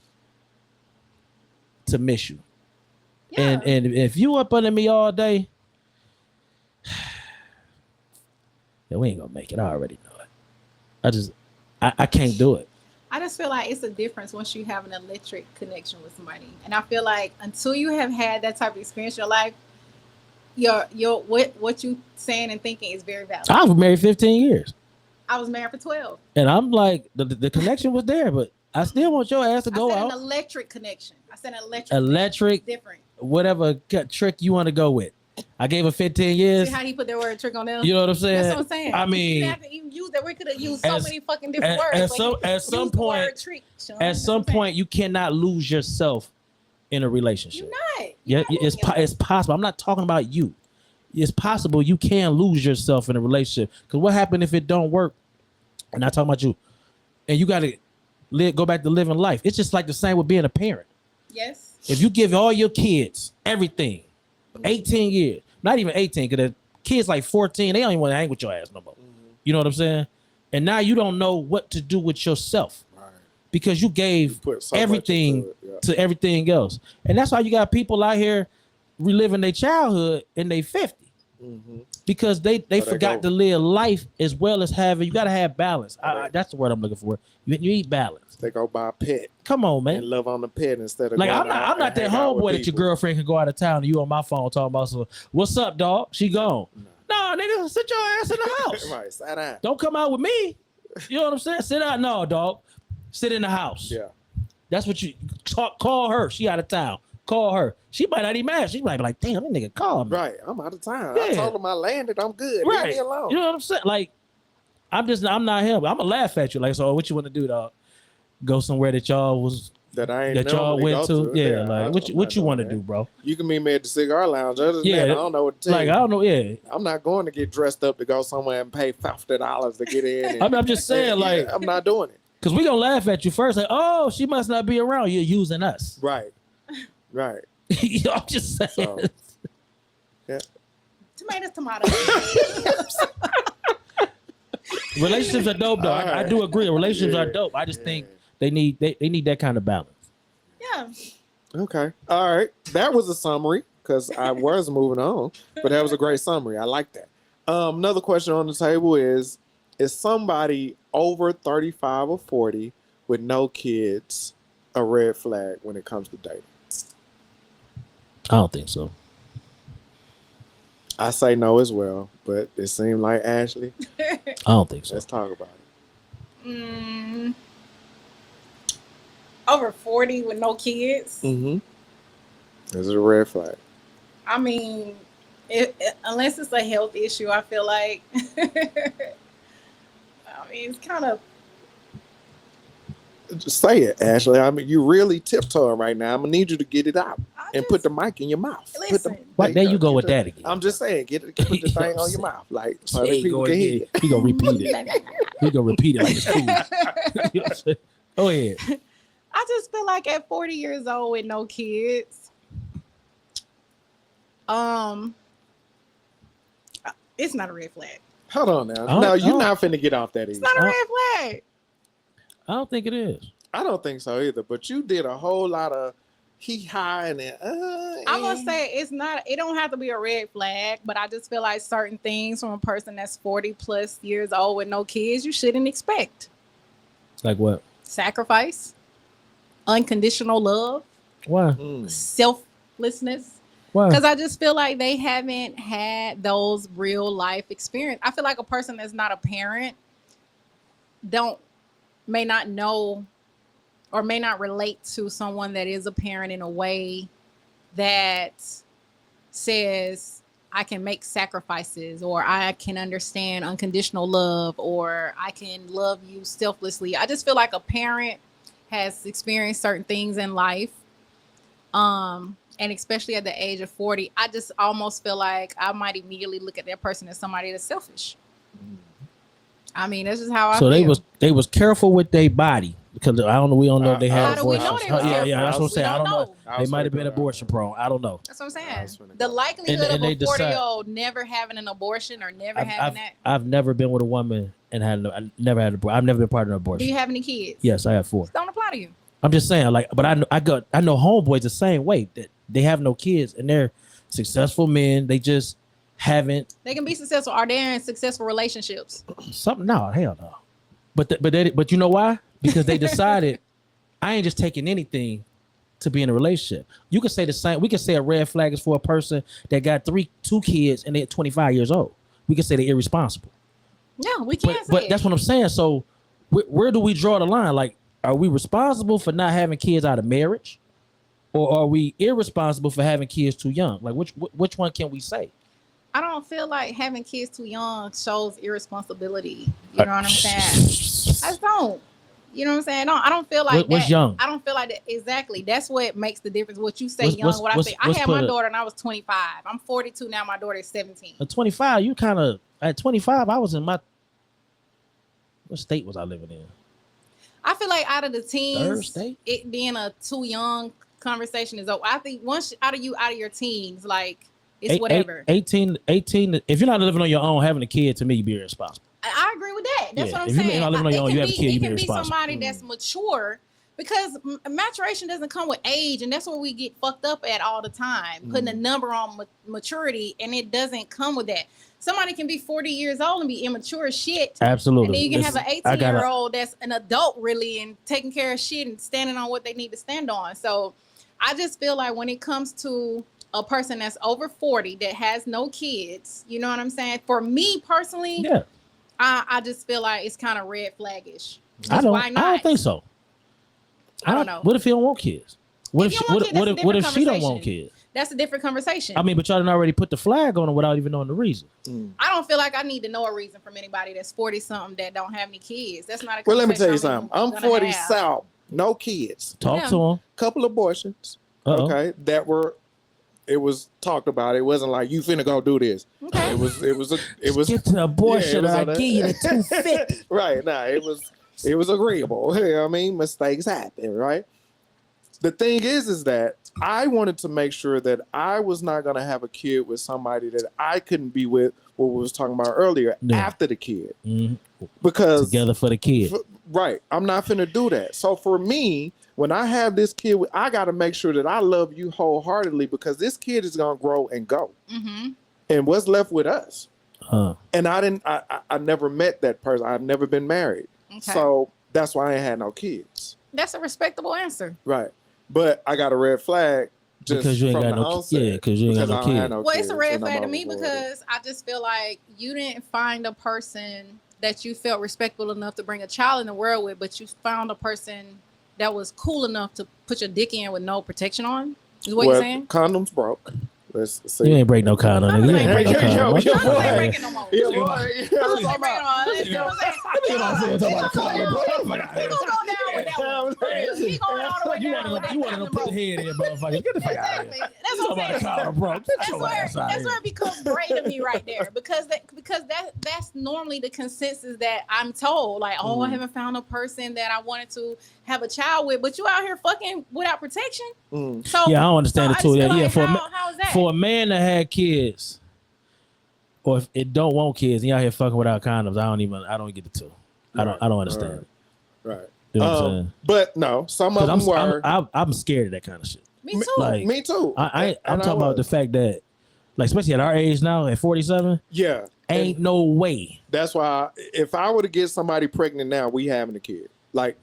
C: to miss you.
B: Yeah.
C: And if you up under me all day, yeah, we ain't gonna make it. I already know it. I can't do it.
B: I just feel like it's a difference once you have an electric connection with somebody. And I feel like until you have had that type of experience in your life, your what you saying and thinking is very valid.
C: I was married 15 years.
B: I was married for 12.
C: And I'm like, the connection was there, but I still want your ass to go
B: I said
C: out.
B: an electric connection. I said an
C: Electric,
B: different.
C: whatever trick you want to go with. I gave her 15 years.
B: See how he put that word trick on there?
C: You know what I'm saying?
B: That's what I'm saying.
C: I mean,
B: you didn't have to even use that. We could have used so many fucking different words.
C: At some point,
B: trick, Sean.
C: at some point, you cannot lose yourself in a relationship.
B: You're not.
C: It's possible. I'm not talking about you. It's possible you can lose yourself in a relationship. Because what happened if it don't work? I'm not talking about you. And you got to go back to living life. It's just like the same with being a parent.
B: Yes.
C: If you give all your kids everything, 18 years, not even 18, because the kids like 14, they don't even want to hang with your ass no more. You know what I'm saying? And now you don't know what to do with yourself because you gave everything to everything else. And that's why you got people out here reliving their childhood in their 50 because they forgot to live life as well as having. You got to have balance. That's the word I'm looking for. You need balance.
A: They go buy a pet.
C: Come on, man.
A: And love on the pet instead of
C: like I'm not that homeboy that your girlfriend can go out of town and you on my phone talking about so what's up, dog? She gone. No, nigga, sit your ass in the house.
A: Right, sit down.
C: Don't come out with me. You know what I'm saying? Sit out. No, dog. Sit in the house.
A: Yeah.
C: That's what you call her. She out of town. Call her. She might not even mad. She might be like, damn, that nigga called me.
A: Right. I'm out of town.
C: Yeah.
A: I told him I landed. I'm good.
C: Right.
A: Leave me alone.
C: You know what I'm saying? Like, I'm not him. I'm gonna laugh at you. Like, so what you want to do, dog? Go somewhere that y'all went to? Yeah, like what you want to do, bro?
A: You can meet me at the cigar lounge. Other than that, I don't know what to tell you.
C: I don't know. Yeah,
A: I'm not going to get dressed up to go somewhere and pay $50 to get in.
C: I'm just saying, like,
A: I'm not doing it.
C: Cause we gonna laugh at you first, like, oh, she must not be around. You're using us,
A: right? Right.
C: I'm just saying. So,
A: yeah.
B: Tomatoes.
C: Relationships are dope, though. I do agree. Relationships are dope. I just think they need that kind of balance.
B: Yeah.
A: Okay. All right. That was a summary because I was moving on, but that was a great summary. I like that. Another question on the table is somebody over 35 or 40 with no kids a red flag when it comes to dating?
C: I don't think so.
A: I say no as well, but it seemed like Ashley.
C: I don't think so.
A: Let's talk about
B: it. Over 40 with no kids?
A: Mm-hmm. This is a red flag.
B: I mean, unless it's a health issue, I feel like, it's kind of.
A: Just say it, Ashley. I mean, you really tiptoeing right now. I'm going to need you to get it out and put the mic in your mouth.
B: Listen.
C: There you go with that again.
A: I'm just saying, put the thing on your mouth. Like, so that people can hear it.
C: He going to repeat it. He going to repeat it like it's cool. You know what I'm saying? Go ahead.
B: I just feel like at 40 years old with no kids, it's not a red flag.
A: Hold on now. No, you're not finna get off that easy.
B: It's not a red flag.
C: I don't think it is.
A: I don't think so either. But you did a whole lot of high and then
B: I'm gonna say it don't have to be a red flag, but I just feel like certain things from a person that's 40 plus years old with no kids, you shouldn't expect.
C: Like what?
B: Sacrifice, unconditional love.
C: Why?
B: Selflessness.
C: Why?
B: Because I just feel like they haven't had those real life experience. I feel like a person that's not a parent may not know or may not relate to someone that is a parent in a way that says I can make sacrifices, or I can understand unconditional love, or I can love you selflessly. I just feel like a parent has experienced certain things in life. And especially at the age of 40, I just almost feel like I might immediately look at that person as somebody that's selfish. I mean, that's just how I
C: So
B: feel.
C: they was careful with their body because I don't know. We don't know if they
B: How
C: had
B: do we
C: abortions.
B: know they was
C: Yeah,
B: careful?
C: that's what I'm
B: We
C: saying. I don't know.
A: I
C: They
A: was
C: might have
A: finna
C: been
A: go
C: abortion
A: down.
C: prone. I don't know.
B: That's what I'm
A: I was
B: saying.
A: finna
B: The
A: go.
B: likelihood
C: And
B: of
C: they
B: a
C: decide-
B: 40-year-old never having an abortion or never having that.
C: I've never been with a woman and I never had an abortion. I've never been part of an
B: Do
C: abortion.
B: you have any kids?
C: Yes, I have 4.
B: Don't apply to you.
C: I'm just saying, like, but I know homeboys the same way that they have no kids and they're successful men. They just haven't
B: They can be successful. Are they in successful relationships?
C: something. No, hell no. But you know why? Because they decided I ain't just taking anything to be in a relationship. You could say the same. We could say a red flag is for a person that got 2 kids and they're 25 years old. We could say they're irresponsible.
B: Yeah, we can say
C: But
B: it.
C: that's what I'm saying. So where do we draw the line? Like, are we responsible for not having kids out of marriage, or are we irresponsible for having kids too young? Like, which one can we say?
B: I don't feel like having kids too young shows irresponsibility. You know what I'm saying? I just don't. You know what I'm saying? No, I don't feel like
C: What's
B: that.
C: young?
B: I don't feel like that. Exactly. That's what makes the difference. What you say
C: What's-
B: young,
C: what's-
B: what I
C: what's-
B: say. I
C: what's
B: had my
C: put it-
B: daughter and I was 25. I'm 42 now. My daughter is 17.
C: At 25, you kind of at 25. I was in my what state was I living in?
B: I feel like out of the
C: Third
B: teens,
C: state?
B: it being a too young conversation is over. I think once out of your teens, like it's whatever.
C: 18. If you're not living on your own, having a kid, to me, you be irresponsible.
B: I agree with that. That's
C: Yeah,
B: what I'm
C: if you're
B: saying.
C: not living on your own, you have a kid, you
B: It
C: be
B: can be
C: responsible.
B: somebody that's mature, because maturation doesn't come with age, and that's where we get fucked up at all the time, putting a number on maturity, and it doesn't come with that. Somebody can be 40 years old and be immature as shit.
C: Absolutely.
B: And then you can have an
C: I gotta-
B: 18-year-old that's an adult, really, and taking care of shit and standing on what they need to stand on. So I just feel like when it comes to a person that's over 40 that has no kids, you know what I'm saying? For me personally,
C: Yeah,
B: I just feel like it's kind of red flaggish.
C: I don't.
B: Why
C: I
B: not?
C: don't think so.
B: I don't know.
C: What if he don't want kids? What
B: If
C: if
B: you don't want kids, that's a
C: what if
B: different
C: she don't want
B: conversation.
C: kids?
B: That's a different conversation.
C: I mean, but y'all done already put the flag on it without even knowing the reason.
B: I don't feel like I need to know a reason from anybody that's 40 something that don't have any kids. That's not a
A: Well, let me tell you
B: conversation
A: something. I'm
B: gonna
A: 40
B: have.
A: South, no kids,
C: Talk
B: Yeah.
C: to him.
A: couple abortions.
C: Uh-oh.
A: Okay, it was talked about. It wasn't like you finna go do this.
B: Okay.
A: It was
C: Get to the abortion.
A: Yeah, it was
C: I
A: on that.
C: give you the 250.
A: right. Nah, it was agreeable. You know what I mean, mistakes happen, right? The thing is that I wanted to make sure that I was not gonna have a kid with somebody that I couldn't be with. What we was talking about earlier
C: Yeah.
A: after the kid,
C: Mhm.
A: because
C: Together for the kid.
A: right, I'm not finna do that. So for me, when I have this kid, I got to make sure that I love you wholeheartedly, because this kid is gonna grow and go,
B: Mm-hmm.
A: and what's left with us.
C: Huh.
A: And I never met that person. I've never been married,
B: Okay.
A: so that's why I ain't had no kids.
B: That's a respectable answer.
A: Right, but I got a red flag just
C: Because you ain't
A: from
C: got
A: the
C: no
A: onset,
C: yeah, because you ain't got
A: because
C: no
A: I don't have
C: kid.
A: no
B: Well, it's a
A: kids,
B: red
A: and I'm
B: flag to me
A: over 40.
B: because I just feel like you didn't find a person that you felt respectful enough to bring a child in the world with, but you found a person that was cool enough to put your dick in with no protection on. Is what
A: Well,
B: you're saying?
A: condoms broke. Let's see.
C: You ain't break no condom, nigga. You ain't break no
A: Yo,
C: condom.
A: yo,
C: What
A: yo,
C: the
A: boy.
C: fuck?
B: Condoms ain't breaking no more.
A: Yeah, boy.
B: Condoms ain't breaking no more. You know what I'm saying? He gonna go down with that one. He going all the way down with that
C: You wanted to
B: condom
C: put the
B: broke.
C: head in, motherfucker. Get the fuck out of
B: Exactly.
C: here.
B: That's
C: You
B: what I'm
C: talking about a
B: saying.
C: condom, bro. Get
B: That's
C: your
B: where
C: ass out
B: that's
C: of
B: where
C: here.
B: it becomes gray to me right there, because that's normally the consensus that I'm told. Like, oh, I haven't found a person that I wanted to have a child with, but you out here fucking without protection.
A: Mm.
B: So
C: Yeah, I don't understand it
B: I
C: too.
B: just
C: Yeah,
B: feel
C: yeah.
B: like,
C: For
B: how is that?
C: for a man that had kids, or if it don't want kids, and you out here fucking without condoms, I don't get the two. I don't understand.
A: Right.
C: You know what I'm saying?
A: But no, some of them were.
C: I'm scared of that kind of shit.
B: me too.
C: like-
A: me too.
C: I'm
A: And
C: talking about the
A: was.
C: fact that, like, especially at our age now, at 47,
A: Yeah.
C: ain't no way.
A: That's why if I were to get somebody pregnant now, we having a kid. Like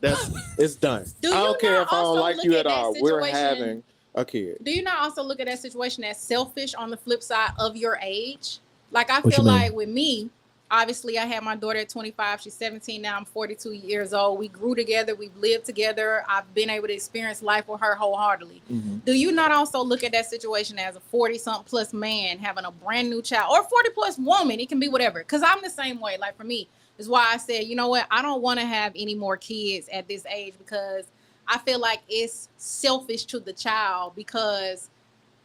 A: it's done.
B: Do
A: I
B: you
A: don't care
B: not
A: if I don't
B: also
A: like
B: look
A: you
B: at
A: at
B: that
A: all. We're
B: situation-
A: having a kid.
B: Do you not also look at that situation as selfish on the flip side of your age? Like, I
C: What
B: feel
C: you mean?
B: like with me, obviously, I had my daughter at 25. She's 17 now. I'm 42 years old. We grew together. We've lived together. I've been able to experience life with her wholeheartedly.
A: Mhm.
B: Do you not also look at that situation as a 40-something plus man having a brand new child, or 40 plus woman? It can be whatever. Because I'm the same way. Like, for me, is why I said, you know what? I don't want to have any more kids at this age, because I feel like it's selfish to the child, because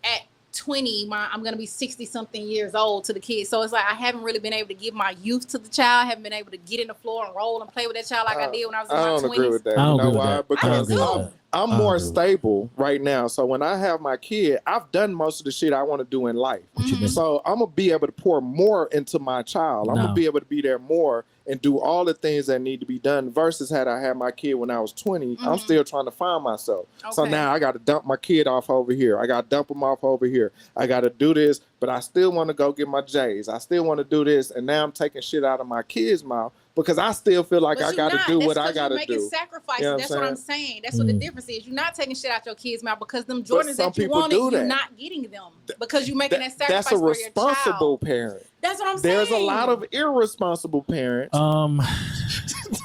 B: at 20, I'm gonna be 60 something years old to the kids. So it's like I haven't really been able to give my youth to the child. I haven't been able to get in the floor and roll and play with that child like I did when I was in
A: I
B: my
A: don't
B: 20s.
A: agree with that.
C: I don't
A: You know
C: agree with
A: why?
C: that.
A: Because
B: I agree with
C: that.
A: I'm
C: I
A: more
C: agree with
A: stable right now. So when I have my kid, I've done most of the shit I want to do in life.
C: What you
B: Mhm.
C: mean?
A: So I'm gonna be able to pour more into my child. I'm
C: No.
A: gonna be able to be there more and do all the things that need to be done. Versus had I had my kid when I was 20, I'm
B: Mhm.
A: still trying to find myself. So
B: Okay.
A: now I got to dump my kid off over here. I got to dump him off over here. I got to do this, but I still want to go get my J's. I still want to do this, and now I'm taking shit out of my kid's mouth because I still feel like
B: But
A: I
B: you
A: got to
B: not.
A: do
B: That's
A: what I
B: 'cause
A: got to
B: you're making
A: do.
B: sacrifices.
A: You know what
B: That's
A: I'm
B: what I'm saying. That's what the difference is. You're not taking shit out your kids' mouth because them
A: But
B: Jordans
A: some
B: that you
A: people
B: wanted,
A: do
B: you're
A: that.
B: not getting them because you're making that sacrifice
A: That's a
B: for your
A: responsible
B: child.
A: parent.
B: That's what I'm saying.
A: There's a lot of irresponsible parents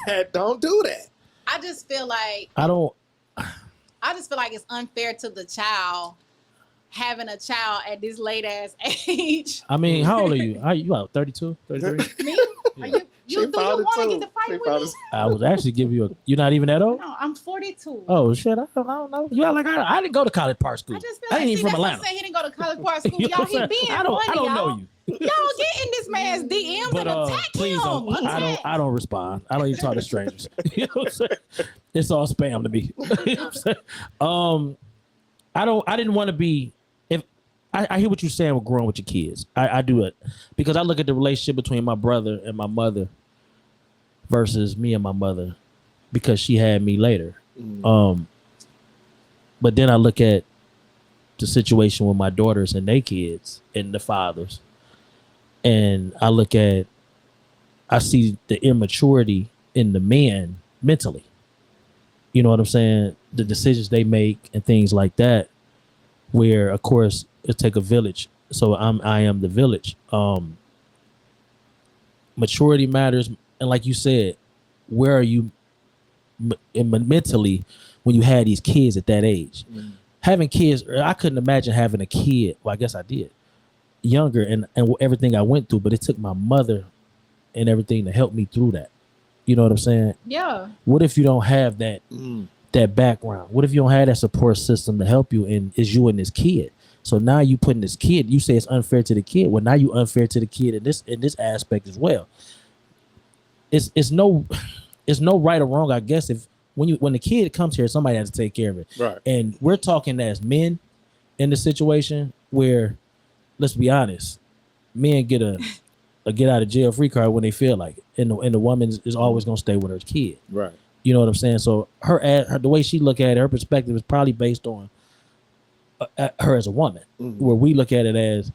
A: that don't do that.
B: I just feel like it's unfair to the child having a child at this late ass age.
C: I mean, how old are you? You about 32, 33?
B: Me? Are
A: She
B: do you
A: found it
B: want to
A: too.
B: get to fight
A: She
B: with
A: found
B: me?
A: it-
C: I was actually giving you a. You're not even that old.
B: No, I'm 42.
C: Oh shit! I don't know. You act like I didn't go to College Park School.
B: I just feel
C: I
B: like,
C: ain't even from
B: that's what I'm
C: Atlanta.
B: saying. He didn't go to college park school.
C: You know
B: Y'all,
C: what
B: he
C: I'm
B: being
C: saying?
B: funny,
C: I don't
B: y'all.
C: know you.
B: Y'all get in this man's DMs
C: But
B: and attack
C: please
B: him.
C: don't. I don't respond. I don't even talk to strangers. You know what I'm saying? It's all spam to me. You know what I'm saying? I didn't want to be. If I hear what you're saying with growing with your kids, I do it because I look at the relationship between my brother and my mother versus me and my mother because she had me later. But then I look at the situation with my daughters and their kids and the fathers, and I see the immaturity in the men mentally. You know what I'm saying? The decisions they make and things like that, where of course it take a village. So I am the village. Maturity matters, and like you said, where are you mentally when you had these kids at that age? Having kids, I couldn't imagine having a kid. Well, I guess I did younger and everything I went through, but it took my mother and everything to help me through that. You know what I'm saying?
B: Yeah.
C: What if you don't have that background? What if you don't have that support system to help you, and it's you and this kid? So now you putting this kid, you say it's unfair to the kid. Well, now you unfair to the kid in this aspect as well. It's no right or wrong, I guess. If when the kid comes here, somebody has to take care of it.
A: Right.
C: And we're talking as men in the situation where, let's be honest, men get a get out of jail free card when they feel like it. And the woman is always gonna stay with her kid.
A: Right.
C: You know what I'm saying? So her the way she look at it, her perspective is probably based on her as a woman, where we look at it as,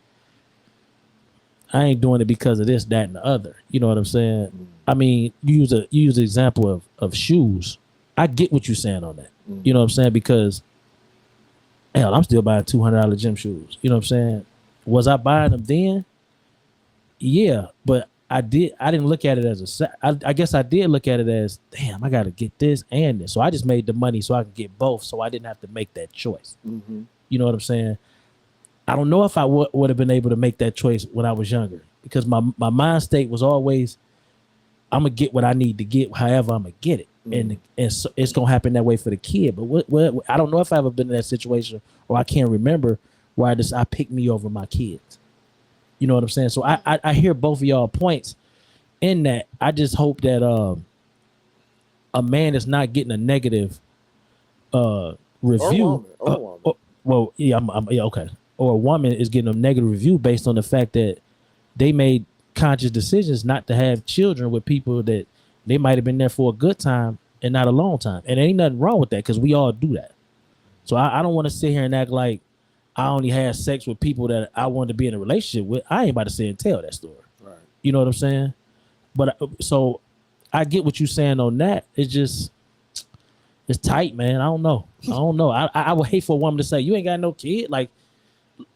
C: I ain't doing it because of this, that, and the other. You know what I'm saying? I mean, you use the example of shoes. I get what you're saying on that. You know what I'm saying? Because hell, I'm still buying $200 gym shoes. You know what I'm saying? Was I buying them then? Yeah, but I didn't look at it as I guess I did look at it as, damn, I got to get this and this. So I just made the money so I could get both. So I didn't have to make that choice. You know what I'm saying? I don't know if I would have been able to make that choice when I was younger, because my mind state was always, I'm gonna get what I need to get, however I'm gonna get it, and so it's gonna happen that way for the kid. But what I don't know if I've ever been in that situation, or I can't remember where I picked me over my kids. You know what I'm saying? So I hear both of y'all points in that. I just hope that a man is not getting a negative review.
A: Or woman.
C: Well, yeah, yeah, okay. Or a woman is getting a negative review based on the fact that they made conscious decisions not to have children with people that they might have been there for a good time and not a long time. And there ain't nothing wrong with that, because we all do that. So I don't want to sit here and act like I only had sex with people that I wanted to be in a relationship with. I ain't about to sit and tell that story.
A: Right.
C: You know what I'm saying? But so I get what you're saying on that. It's just It's tight, man. I don't know. I would hate for a woman to say, you ain't got no kid. Like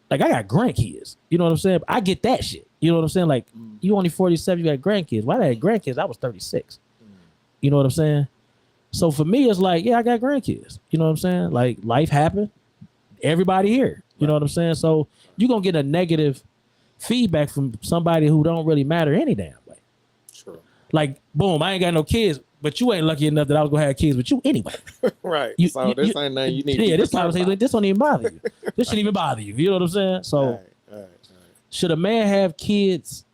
C: I got grandkids. You know what I'm saying? I get that shit. You know what I'm saying? Like, you only 47, you got grandkids. Why I had grandkids? I was 36. You know what I'm saying? So for me, it's like, yeah, I got grandkids. You know what I'm saying? Like, life happened. Everybody here. You know what I'm saying? So you're going to get a negative feedback from somebody who don't really matter any damn way.
A: True.
C: Like, boom, I ain't got no kids, but you ain't lucky enough that I was going to have kids with you anyway.
A: Right.
C: This
A: ain't nothing you need to
C: yeah,
A: be
C: this conversation, like, this don't even bother you. This shouldn't even bother you. You know what I'm saying? So
A: Right.
C: should a man have kids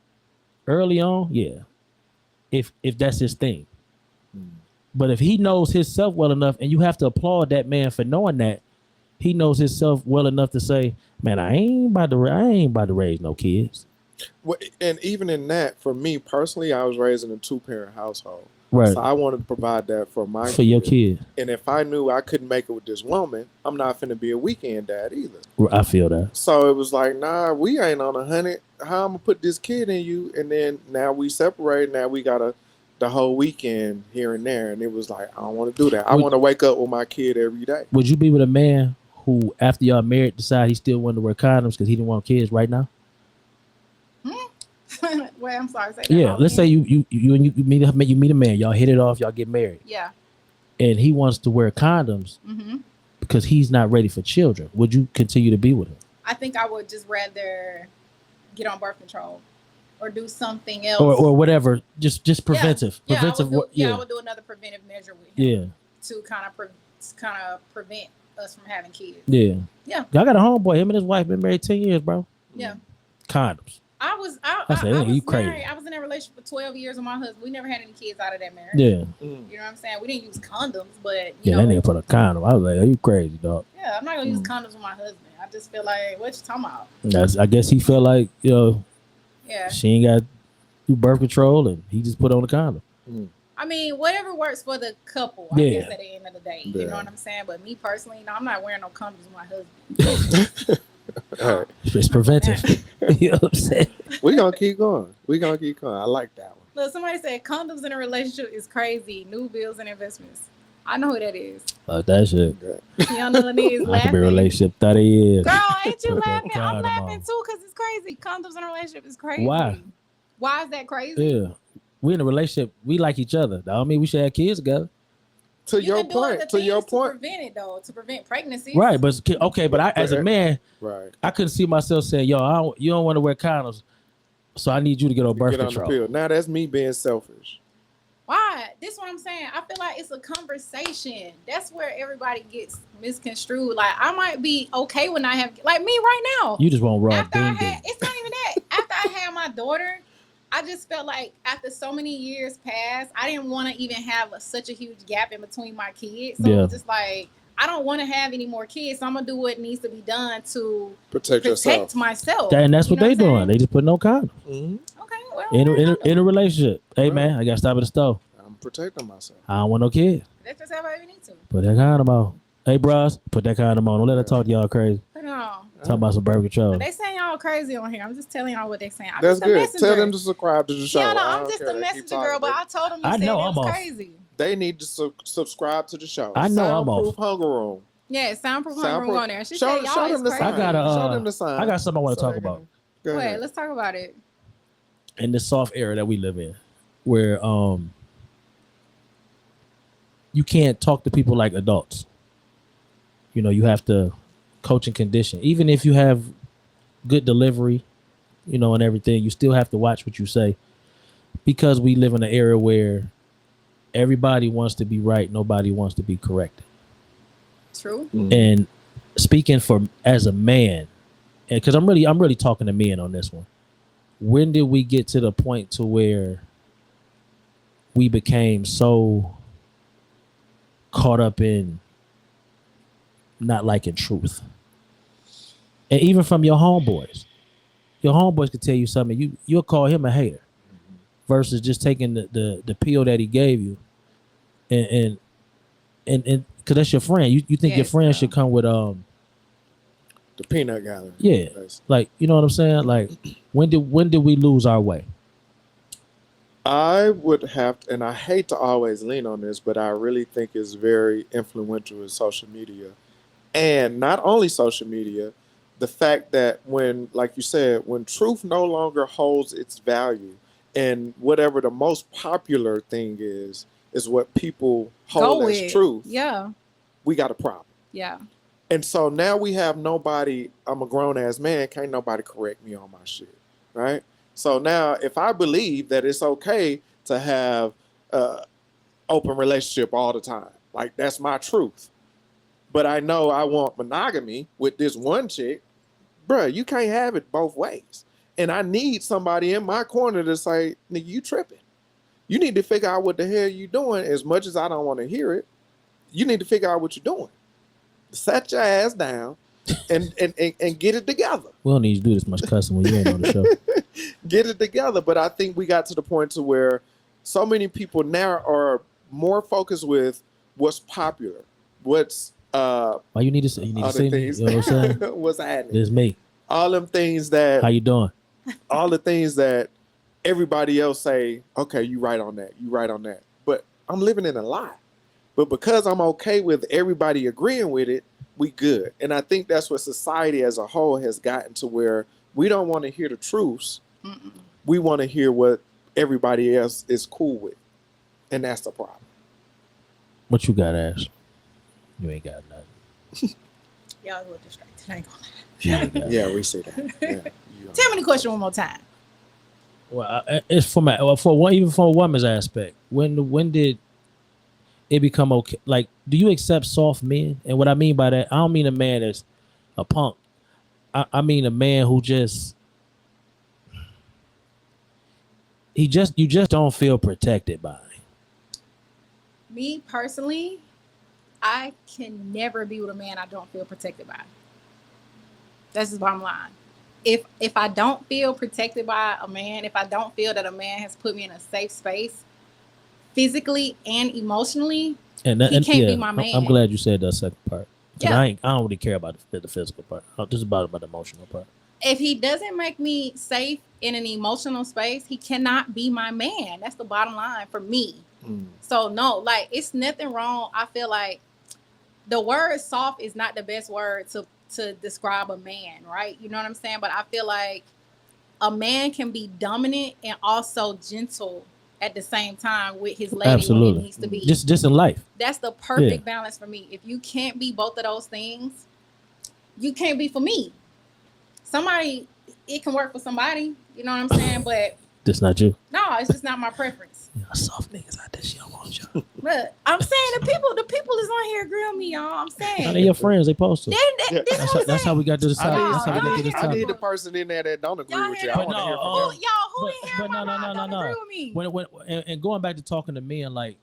C: early on? Yeah. If that's his thing. But if he knows himself well enough, and you have to applaud that man for knowing that, he knows himself well enough to say, man, I ain't about to raise no kids.
A: Well, and even in that, for me personally, I was raised in a 2-parent household.
C: Right.
A: So I wanted to provide that for
C: your kid.
A: And if I knew I couldn't make it with this woman, I'm not finna be a weekend dad either.
C: I feel that.
A: So it was like, nah, we ain't on 100. How I'm gonna put this kid in you? And then now we separate. Now we gotta the whole weekend here and there. And it was like, I don't want to do that. I want to wake up with my kid every day.
C: Would you be with a man who, after y'all married, decide he still wanted to wear condoms because he didn't want kids right now?
B: Wait, I'm sorry. Say that
C: Yeah, let's say you meet a man, y'all hit it off, y'all get married.
B: Yeah.
C: And he wants to wear condoms because he's not ready for children. Would you continue to be with him?
B: I think I would just rather get on birth control or do something else.
C: Or whatever, just preventive.
B: Yeah,
C: Preventive.
B: I would do another preventive measure with him.
C: Yeah.
B: To kind of prevent us from having kids.
C: Yeah.
B: Yeah.
C: Y'all got a homeboy. Him and his wife been married 10 years, bro.
B: Yeah.
C: Condoms.
B: I was
C: you crazy.
B: married. I was in a relationship for 12 years with my husband. We never had any kids out of that marriage.
C: Yeah.
B: You know what I'm saying? We didn't use condoms, but
C: Yeah, that nigga put a condom. I was like, are you crazy, dog?
B: Yeah, I'm not gonna use condoms with my husband. I just feel like, what you talking about?
C: I guess he felt like,
B: Yeah.
C: she ain't got do birth control, and he just put on a condom.
B: I mean, whatever works for the couple, I guess, at the end of the day. You know what I'm saying? But me personally, no, I'm not wearing no condoms with my husband.
A: Right.
C: It's preventive. You know what I'm saying?
A: We're gonna keep going. I like that one.
B: Look, somebody said condoms in a relationship is crazy. New bills and investments. I know who that is.
C: That shit.
B: Young Lenny is
C: I could be
B: laughing.
C: a relationship 30 years.
B: Girl, ain't you
C: Put that
B: laughing? I'm
C: condom
B: laughing
C: on.
B: too because it's crazy. Condoms in a relationship is crazy.
C: Why?
B: Why is that crazy?
C: Yeah. We in a relationship. We like each other. That don't mean we should have kids together.
A: To your
B: can do other
A: point. To
B: things
A: your
B: to
A: point.
B: prevent it though, to prevent pregnancy.
C: Right, but okay, but I, as a man,
A: Right.
C: I couldn't see myself saying, "Yo, you don't want to wear condoms, so I need you to get on birth
A: Get on
C: control."
A: the pill. Now that's me being selfish.
B: Why? This is what I'm saying. I feel like it's a conversation. That's where everybody gets misconstrued. Like I might be okay when I have, like me right now.
C: You just want raw
B: After I
C: ding ding.
B: had, it's not even that. After I had my daughter, I just felt like after so many years passed, I didn't want to even have such a huge gap in between my kids. So it was just like, I don't want to have any more kids. So I'm gonna do what needs to be done to
A: Protect yourself.
B: myself.
C: And that's what they doing. They just putting no condoms
A: Mm-hmm.
B: Okay, well,
C: in a relationship. Hey man, I gotta stop at the store.
A: I'm protecting myself.
C: I don't want no kid.
B: That's just how you need to.
C: Put that condom on. Hey bros, put that condom on. Don't let her talk to y'all crazy.
B: Put it on.
C: Talk about some birth control.
B: They saying y'all crazy on here. I'm just telling y'all what they saying. I'm
A: That's
B: just a
A: good.
B: messenger.
A: Tell them to subscribe to the show.
B: Yeah, no,
A: I
B: I'm
A: don't
B: just
A: care.
B: a
A: Keep
B: messenger
A: talking.
B: girl, but I told them you
C: I
B: said
C: know
B: it
C: I'm
B: was
C: off.
B: crazy.
A: They need to subscribe to the show.
C: I know I'm
A: Soundproof
C: off.
A: Hunger Room.
B: Yeah, soundproof
A: Soundproof-
B: room on there. She
A: show-
B: said y'all
A: show
B: is
A: them the
B: crazy.
A: sign.
C: I got
A: Show them the sign.
C: I got something I want to
A: So
C: talk
A: they
C: about
A: can- Go
B: Wait,
A: ahead.
B: let's talk about it.
C: in this soft era that we live in, where you can't talk to people like adults. You know, you have to coach and condition. Even if you have good delivery, you know, and everything, you still have to watch what you say, because we live in an era where everybody wants to be right, nobody wants to be corrected.
B: True.
C: And speaking for as a man, and because I'm really talking to men on this one. When did we get to the point to where we became so caught up in not liking truth? And even from your homeboys could tell you something. You'll call him a hater versus just taking the pill that he gave you and because that's your friend. You think your
B: Yes,
C: friend
B: bro.
C: should come with
A: The peanut gallery.
C: yeah. Like, you know what I'm saying? Like, when did we lose our way?
A: I would have, and I hate to always lean on this, but I really think it's very influential with social media. And not only social media, the fact that when, like you said, when truth no longer holds its value, and whatever the most popular thing is what people
B: Go
A: hold as
B: with.
A: truth,
B: Yeah.
A: we got a problem.
B: Yeah.
A: And so now we have nobody, I'm a grown ass man, can't nobody correct me on my shit, right? So now if I believe that it's okay to have open relationship all the time, like that's my truth. But I know I want monogamy with this one chick, bruh, you can't have it both ways. And I need somebody in my corner to say, nigga, you tripping. You need to figure out what the hell you doing. As much as I don't want to hear it, you need to figure out what you're doing. Set your ass down and get it together.
C: We don't need to do this much cussing when you ain't on the show.
A: Get it together. But I think we got to the point to where so many people now are more focused with what's popular, what's
C: Why you need to say? You need to
A: other
C: say me.
A: things,
C: You know what I'm saying?
A: what's happening.
C: This me.
A: All them things that
C: How you doing?
A: all the things that everybody else say, okay, you right on that, you right on that. But I'm living in a lie. But because I'm okay with everybody agreeing with it, we good. And I think that's what society as a whole has gotten to, where we don't want to hear the truths.
B: Mm-mm.
A: We want to hear what everybody else is cool with. And that's the problem.
C: What you got, Ash? You ain't got nothing.
B: Y'all a little distracted. I ain't gonna lie.
C: You ain't got
A: Yeah, we see that. Yeah,
B: Tell me the question one more time.
C: Well, it's for one, even from a woman's aspect. When did it become okay? Like, do you accept soft men? And what I mean by that, I don't mean a man that's a punk. I mean a man who you just don't feel protected by him.
B: Me personally, I can never be with a man I don't feel protected by. That's the bottom line. If I don't feel protected by a man, if I don't feel that a man has put me in a safe space, physically and emotionally, he can't be my man.
C: I'm glad you said that second part. 'Cause
B: Yeah.
C: I don't really care about the physical part. This is about the emotional part.
B: If he doesn't make me safe in an emotional space, he cannot be my man. That's the bottom line for me. So no, like, it's nothing wrong. I feel like the word soft is not the best word to describe a man, right? You know what I'm saying? But I feel like a man can be dominant and also gentle at the same time with his lady when
C: Absolutely.
B: it needs to be.
C: Just in life.
B: That's the perfect balance for me. If you can't be both of those things, you can't be for me. Somebody, it can work for somebody, you know what I'm saying? But
C: This not you.
B: no, it's just not my preference.
C: Y'all soft niggas out there. She don't want y'all.
B: But I'm saying the people is on here agreeing with me, y'all. I'm saying.
C: They're your friends. They post it.
B: This is what I'm
C: That's how we got to the
A: I
C: topic.
A: need,
C: That's how we got to the
A: I need
C: topic.
A: the person in there that don't agree
B: Y'all
A: with
B: hear
A: you. I
B: that?
A: want to hear
C: No,
A: from
B: Who,
A: them.
B: y'all, who
C: But-
B: in here?
C: but no,
B: don't agree with me.
C: When and going back to talking to men, like,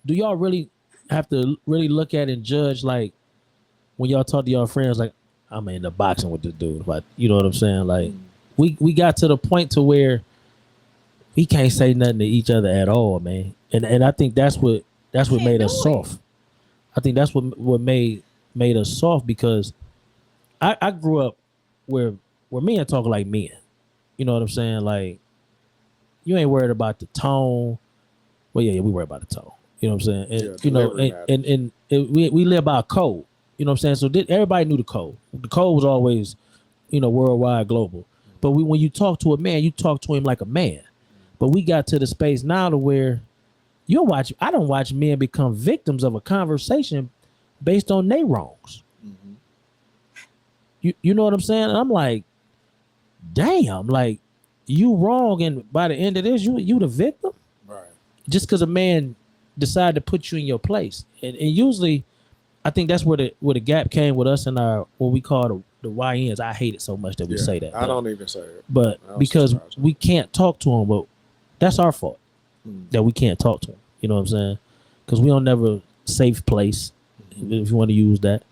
C: do y'all really have to really look at and judge, like, when y'all talk to y'all friends, like, I'm in the boxing with this dude, like, you know what I'm saying? Like, we got to the point to where we can't say nothing to each other at all, man. And I think that's what
B: Can't
C: made
B: do
C: us
B: it.
C: soft. I think that's what made us soft, because I grew up where men talk like men. You know what I'm saying? Like, you ain't worried about the tone. Well, yeah, we worry about the tone. You know what I'm saying? And,
A: Yeah,
C: you know,
A: delivery
C: and we live by a code. You know what I'm saying? So everybody knew the code. The code was always, worldwide, global. But when you talk to a man, you talk to him like a man. But we got to the space now to where I don't watch men become victims of a conversation based on their wrongs. You know what I'm saying? And I'm like, damn, like, you wrong, and by the end of this, you the victim?
A: Right.
C: Just because a man decided to put you in your place. And usually, I think that's where the gap came with us and our, what we call the YNs. I hate it so much that we say that.
A: I don't even say it.
C: But
A: I don't
C: because
A: subscribe to it.
C: we can't talk to him, but that's our fault
A: Mm.
C: that we can't talk to him. You know what I'm saying? Because we don't never safe place, if you want to use that,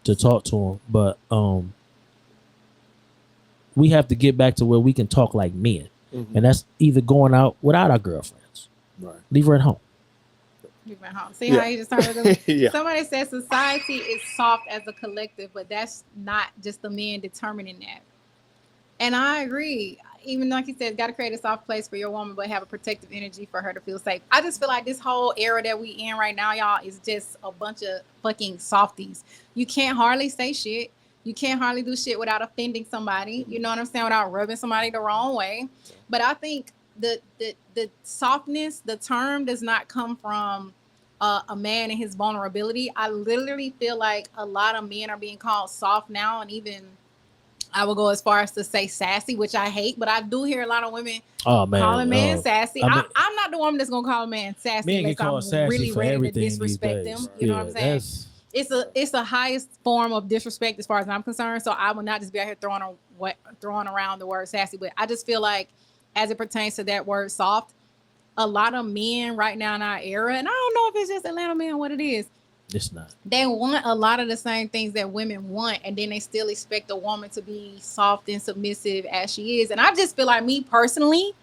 C: to talk to him. But we have to get back to where we can talk like men. And that's either going out without our girlfriends.
A: Right.
C: Leave her at home.
B: You went home. See
A: Yeah.
B: how you just started?
A: Yeah.
B: Somebody said society is soft as a collective, but that's not just the men determining that. And I agree. even like you said, got to create a soft place for your woman, but have a protective energy for her to feel safe. I just feel like this whole era that we in right now, y'all, is just a bunch of fucking softies. You can't hardly say shit. You can't hardly do shit without offending somebody. You know what I'm saying? Without rubbing somebody the wrong way. But I think the softness, the term does not come from a man and his vulnerability. I literally feel like a lot of men are being called soft now, and even I will go as far as to say sassy, which I hate, but I do hear a lot of women calling men sassy. I'm not the woman that's gonna call a man sassy
C: Men get
B: unless
C: called
B: I'm
C: sassy
B: really
C: for
B: ready to
C: everything these
B: disrespect
C: days.
B: them. You know what I'm saying? It's a highest form of disrespect as far as I'm concerned. So I will not just be out here throwing around the word sassy, but I just feel like as it pertains to that word soft, a lot of men right now in our era, and I don't know if it's just Atlanta men, what it is.
C: It's not.
B: They want a lot of the same things that women want, and then they still expect a woman to be soft and submissive as she is. And I just feel like, me personally,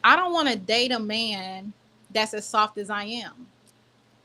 B: I don't want to date a man that's as soft as I am.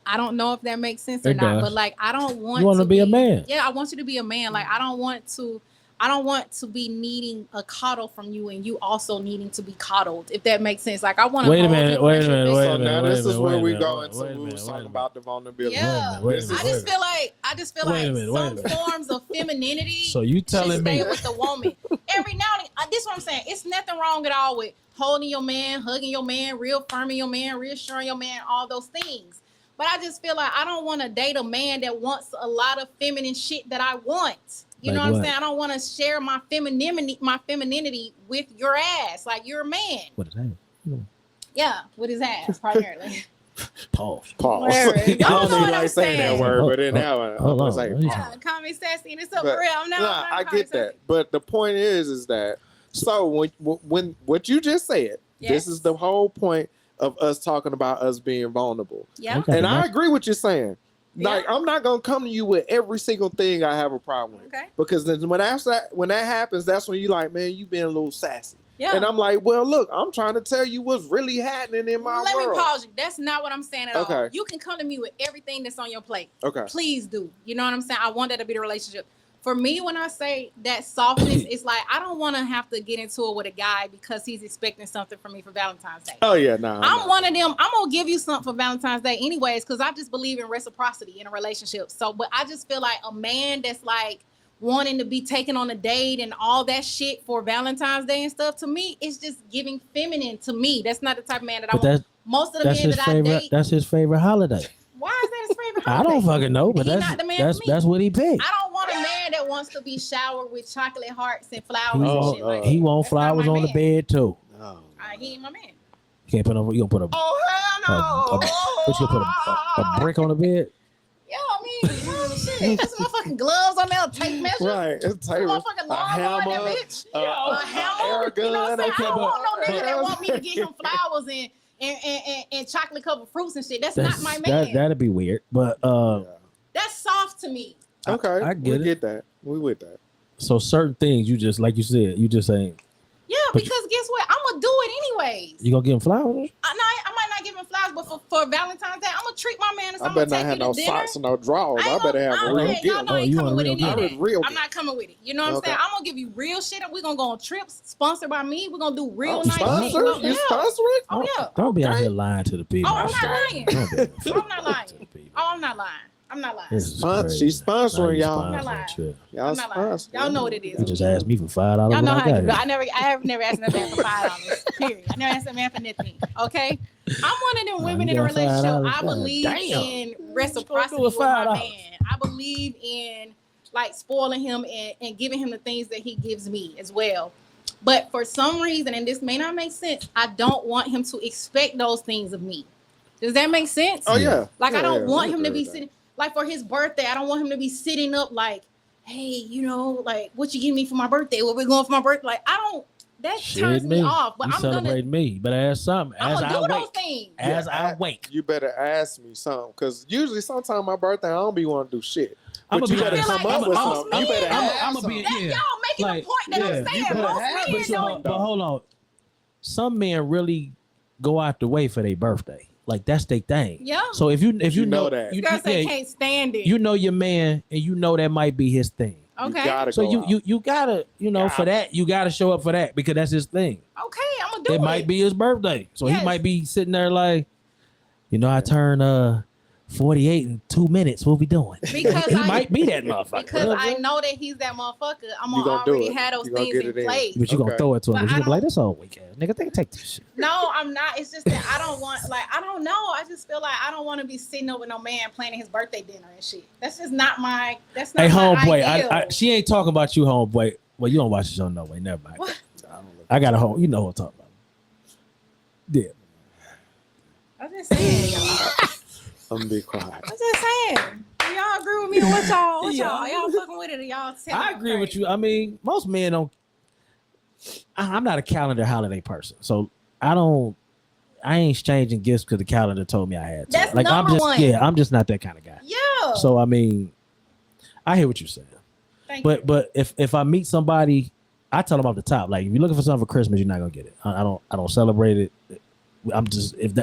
B: I don't know if that makes sense or not, but like, I don't want
C: you want to be a man.
B: Yeah, I want you to be a man. Like, I don't want to be needing a coddle from you and you also needing to be coddled, if that makes sense. Like, I want to
C: Wait a minute.
A: So now this is where we go into we was talking about the vulnerability.
B: Yeah, I just feel like some forms of femininity.
C: So you telling me
B: stay with the woman every now and then. This is what I'm saying. It's nothing wrong at all with holding your man, hugging your man, reaffirming your man, reassuring your man, all those things. But I just feel like I don't want to date a man that wants a lot of feminine shit that I want. You know what I'm saying? I don't want to share my femininity with your ass. Like, you're a man.
C: What is that?
B: Yeah, with his ass, primarily.
C: Pause.
A: I don't
B: know what
A: like
B: I'm
A: saying that
B: saying.
A: word, but then now I was like,
B: Yeah, call me sassy and it's up for real. I'm not
A: I get that. But the point is that so when what you just said, this is the whole point of us talking about us being vulnerable.
B: Yeah.
C: Okay.
A: And I agree with you saying. Like,
B: Yeah.
A: I'm not gonna come to you with every single thing I have a problem with.
B: Okay.
A: Because then when that happens, that's when you like, man, you being a little sassy.
B: Yeah.
A: And I'm like, well, look, I'm trying to tell you what's really happening in my
B: Let
A: world.
B: me pause you. That's not what I'm saying at all.
A: Okay.
B: You can come to me with everything that's on your plate.
A: Okay.
B: Please do. You know what I'm saying? I want that to be the relationship. For me, when I say that softness, it's like, I don't want to have to get into it with a guy because he's expecting something from me for Valentine's Day.
A: Oh yeah, nah.
B: I'm one of them. I'm gonna give you something for Valentine's Day anyways, because I just believe in reciprocity in a relationship. So, but I just feel like a man that's like wanting to be taken on a date and all that shit for Valentine's Day and stuff, to me, it's just giving feminine to me. That's not the type of man that I want. Most of the men that I date.
C: That's his favorite holiday.
B: Why is that his favorite
C: I
B: holiday?
C: don't fucking know, but
B: He not the man for me.
C: that's what he picked.
B: I don't want a man that wants to be showered with chocolate hearts and flowers and shit like that.
C: He want
B: That's not
C: flowers
B: my
C: on the
B: man.
C: bed too.
B: He ain't my man.
C: You gonna put a
A: Oh hell no!
C: what you gonna put a brick on the bed?
B: Yeah, I mean, shit. Put some motherfucking gloves on there, tape measure.
A: Right, it's
B: Some motherfucking lawnmower in that bitch. A hammer.
A: air
B: You know what I'm
A: gun,
B: saying? I don't want no
A: okay,
B: nigga that want me to get him flowers and chocolate covered fruits and shit. That's not my man.
C: That'd be weird, but
B: That's soft to me.
A: Okay,
C: I get
A: we
C: it.
A: get that. We with that.
C: so certain things you just like you said, you just ain't.
B: Yeah,
C: But
B: because guess what? I'm gonna do it anyways.
C: You gonna give him flowers?
B: I might not give him flowers, but for Valentine's Day, I'm gonna treat my man.
A: I better not have no socks and no drawers. I better have a real
B: Y'all
A: gift.
B: know I ain't coming with any of that.
A: Real
B: I'm not coming with it. You know what I'm saying? I'm gonna give you real shit. We're gonna go on trips sponsored by me. We're gonna do real nice shit.
A: Sponsor? You sponsor it?
B: Oh yeah.
C: Don't be out here lying to the people.
B: Oh, I'm not lying.
C: Don't be out here
B: I'm not lying.
C: to the people.
B: Oh, I'm not lying. I'm not lying.
C: This is
A: Sponsor-
C: crazy.
A: she's sponsoring
C: Now you
A: y'all.
B: I'm not
C: sponsoring
B: lying.
C: shit.
A: Y'all
B: I'm not lying.
A: sponsor.
B: Y'all know what it is.
C: You just asked me for $5.
B: Y'all know
C: when
B: how I do.
C: got
B: I
C: here.
B: have never asked that man for $5. Period. I never asked that man for nothing. Okay. I'm one of them women
C: you
B: in a
C: got
B: relationship.
C: $5.
B: I believe
C: Damn.
B: in reciprocity
C: What's
B: with
C: gonna do
B: my
C: with $5?
B: man. I believe in like spoiling him and giving him the things that he gives me as well. But for some reason, and this may not make sense, I don't want him to expect those things of me. Does that make sense?
A: Oh yeah.
B: Like,
A: Yeah,
B: I don't
A: yeah,
B: want
A: we
B: him to
A: agree
B: be
A: with that.
B: sitting, like for his birthday, I don't want him to be sitting up like, hey, you know, like, what you give me for my birthday? What we going for my birthday? Like, that turns me off. But
C: you
B: I'm gonna
C: celebrate me, but ask something.
B: I'm
C: As
B: gonna
C: I
B: do those
C: wake,
B: things.
C: as
A: Yeah,
C: I wake.
A: You better ask me something, because usually sometimes my birthday I don't be want to do shit.
C: I'ma
A: But you
C: be
A: better
B: honest.
A: come
B: I
A: up
B: feel
A: with
B: like
A: something. You better
B: I'm-
A: have
C: I'ma be-
A: something.
C: yeah.
B: Y'all making
C: Like,
B: a point that
C: yeah,
B: I'm
C: you
B: saying.
C: better
B: Most
A: have
B: men
A: it.
B: don't.
C: But hold on. Some men really go out the way for their birthday. Like, that's their thing.
B: Yeah.
C: So if you
A: You know
C: know
A: that.
B: You guys
C: yeah,
B: can't stand it.
C: you know your man, and you know that might be his thing.
B: Okay.
A: You gotta
C: So
A: go out.
C: you gotta, for that, you gotta show up for that because that's his thing.
B: Okay, I'm gonna do it.
C: It might be his birthday. So
B: Yes.
C: he might be sitting there like, I turn 48 in 2 minutes. What we doing?
B: Because
C: he
B: I-
C: might be that motherfucker.
B: because I know that he's that motherfucker. I'm
A: You
B: gonna
A: gonna do
B: already
A: it.
B: have those
A: You gonna
B: things
A: get
B: in
A: it in.
B: place.
C: But you gonna
A: Okay.
C: throw it to him.
B: But
C: You
B: I
C: gonna be like,
B: don't-
C: this old weak ass nigga. They can take this shit.
B: No, I'm not. It's just that I don't want, I don't know. I just feel like I don't want to be sitting over no man planning his birthday dinner and shit. That's just not my. That's not
C: Hey,
B: my
C: homeboy,
B: ideal.
C: she ain't talking about you, homeboy. Well, you don't watch the show, no way. Never mind.
B: What?
A: I don't look-
C: I got a home. You know what I'm talking about. Yeah.
B: I'm just saying, y'all.
A: I'm gonna be quiet.
B: I'm just saying. Do y'all agree with me? Or what y'all? What
C: Yeah.
B: y'all fucking with it? Or y'all? tell me
C: I
B: I'm
C: agree with
B: crazy?
C: you. I mean, most men don't. I'm not a calendar holiday person, so I ain't exchanging gifts because the calendar told me I had to.
B: That's
C: I'm
B: number
C: just,
B: one.
C: yeah, I'm just not that kind of guy.
B: Yeah.
C: So I mean, I hear what you're saying,
B: Thank you.
C: but if I meet somebody, I tell them off the top, like if you're looking for something for Christmas, you're not gonna get it. I don't celebrate it. I'm talking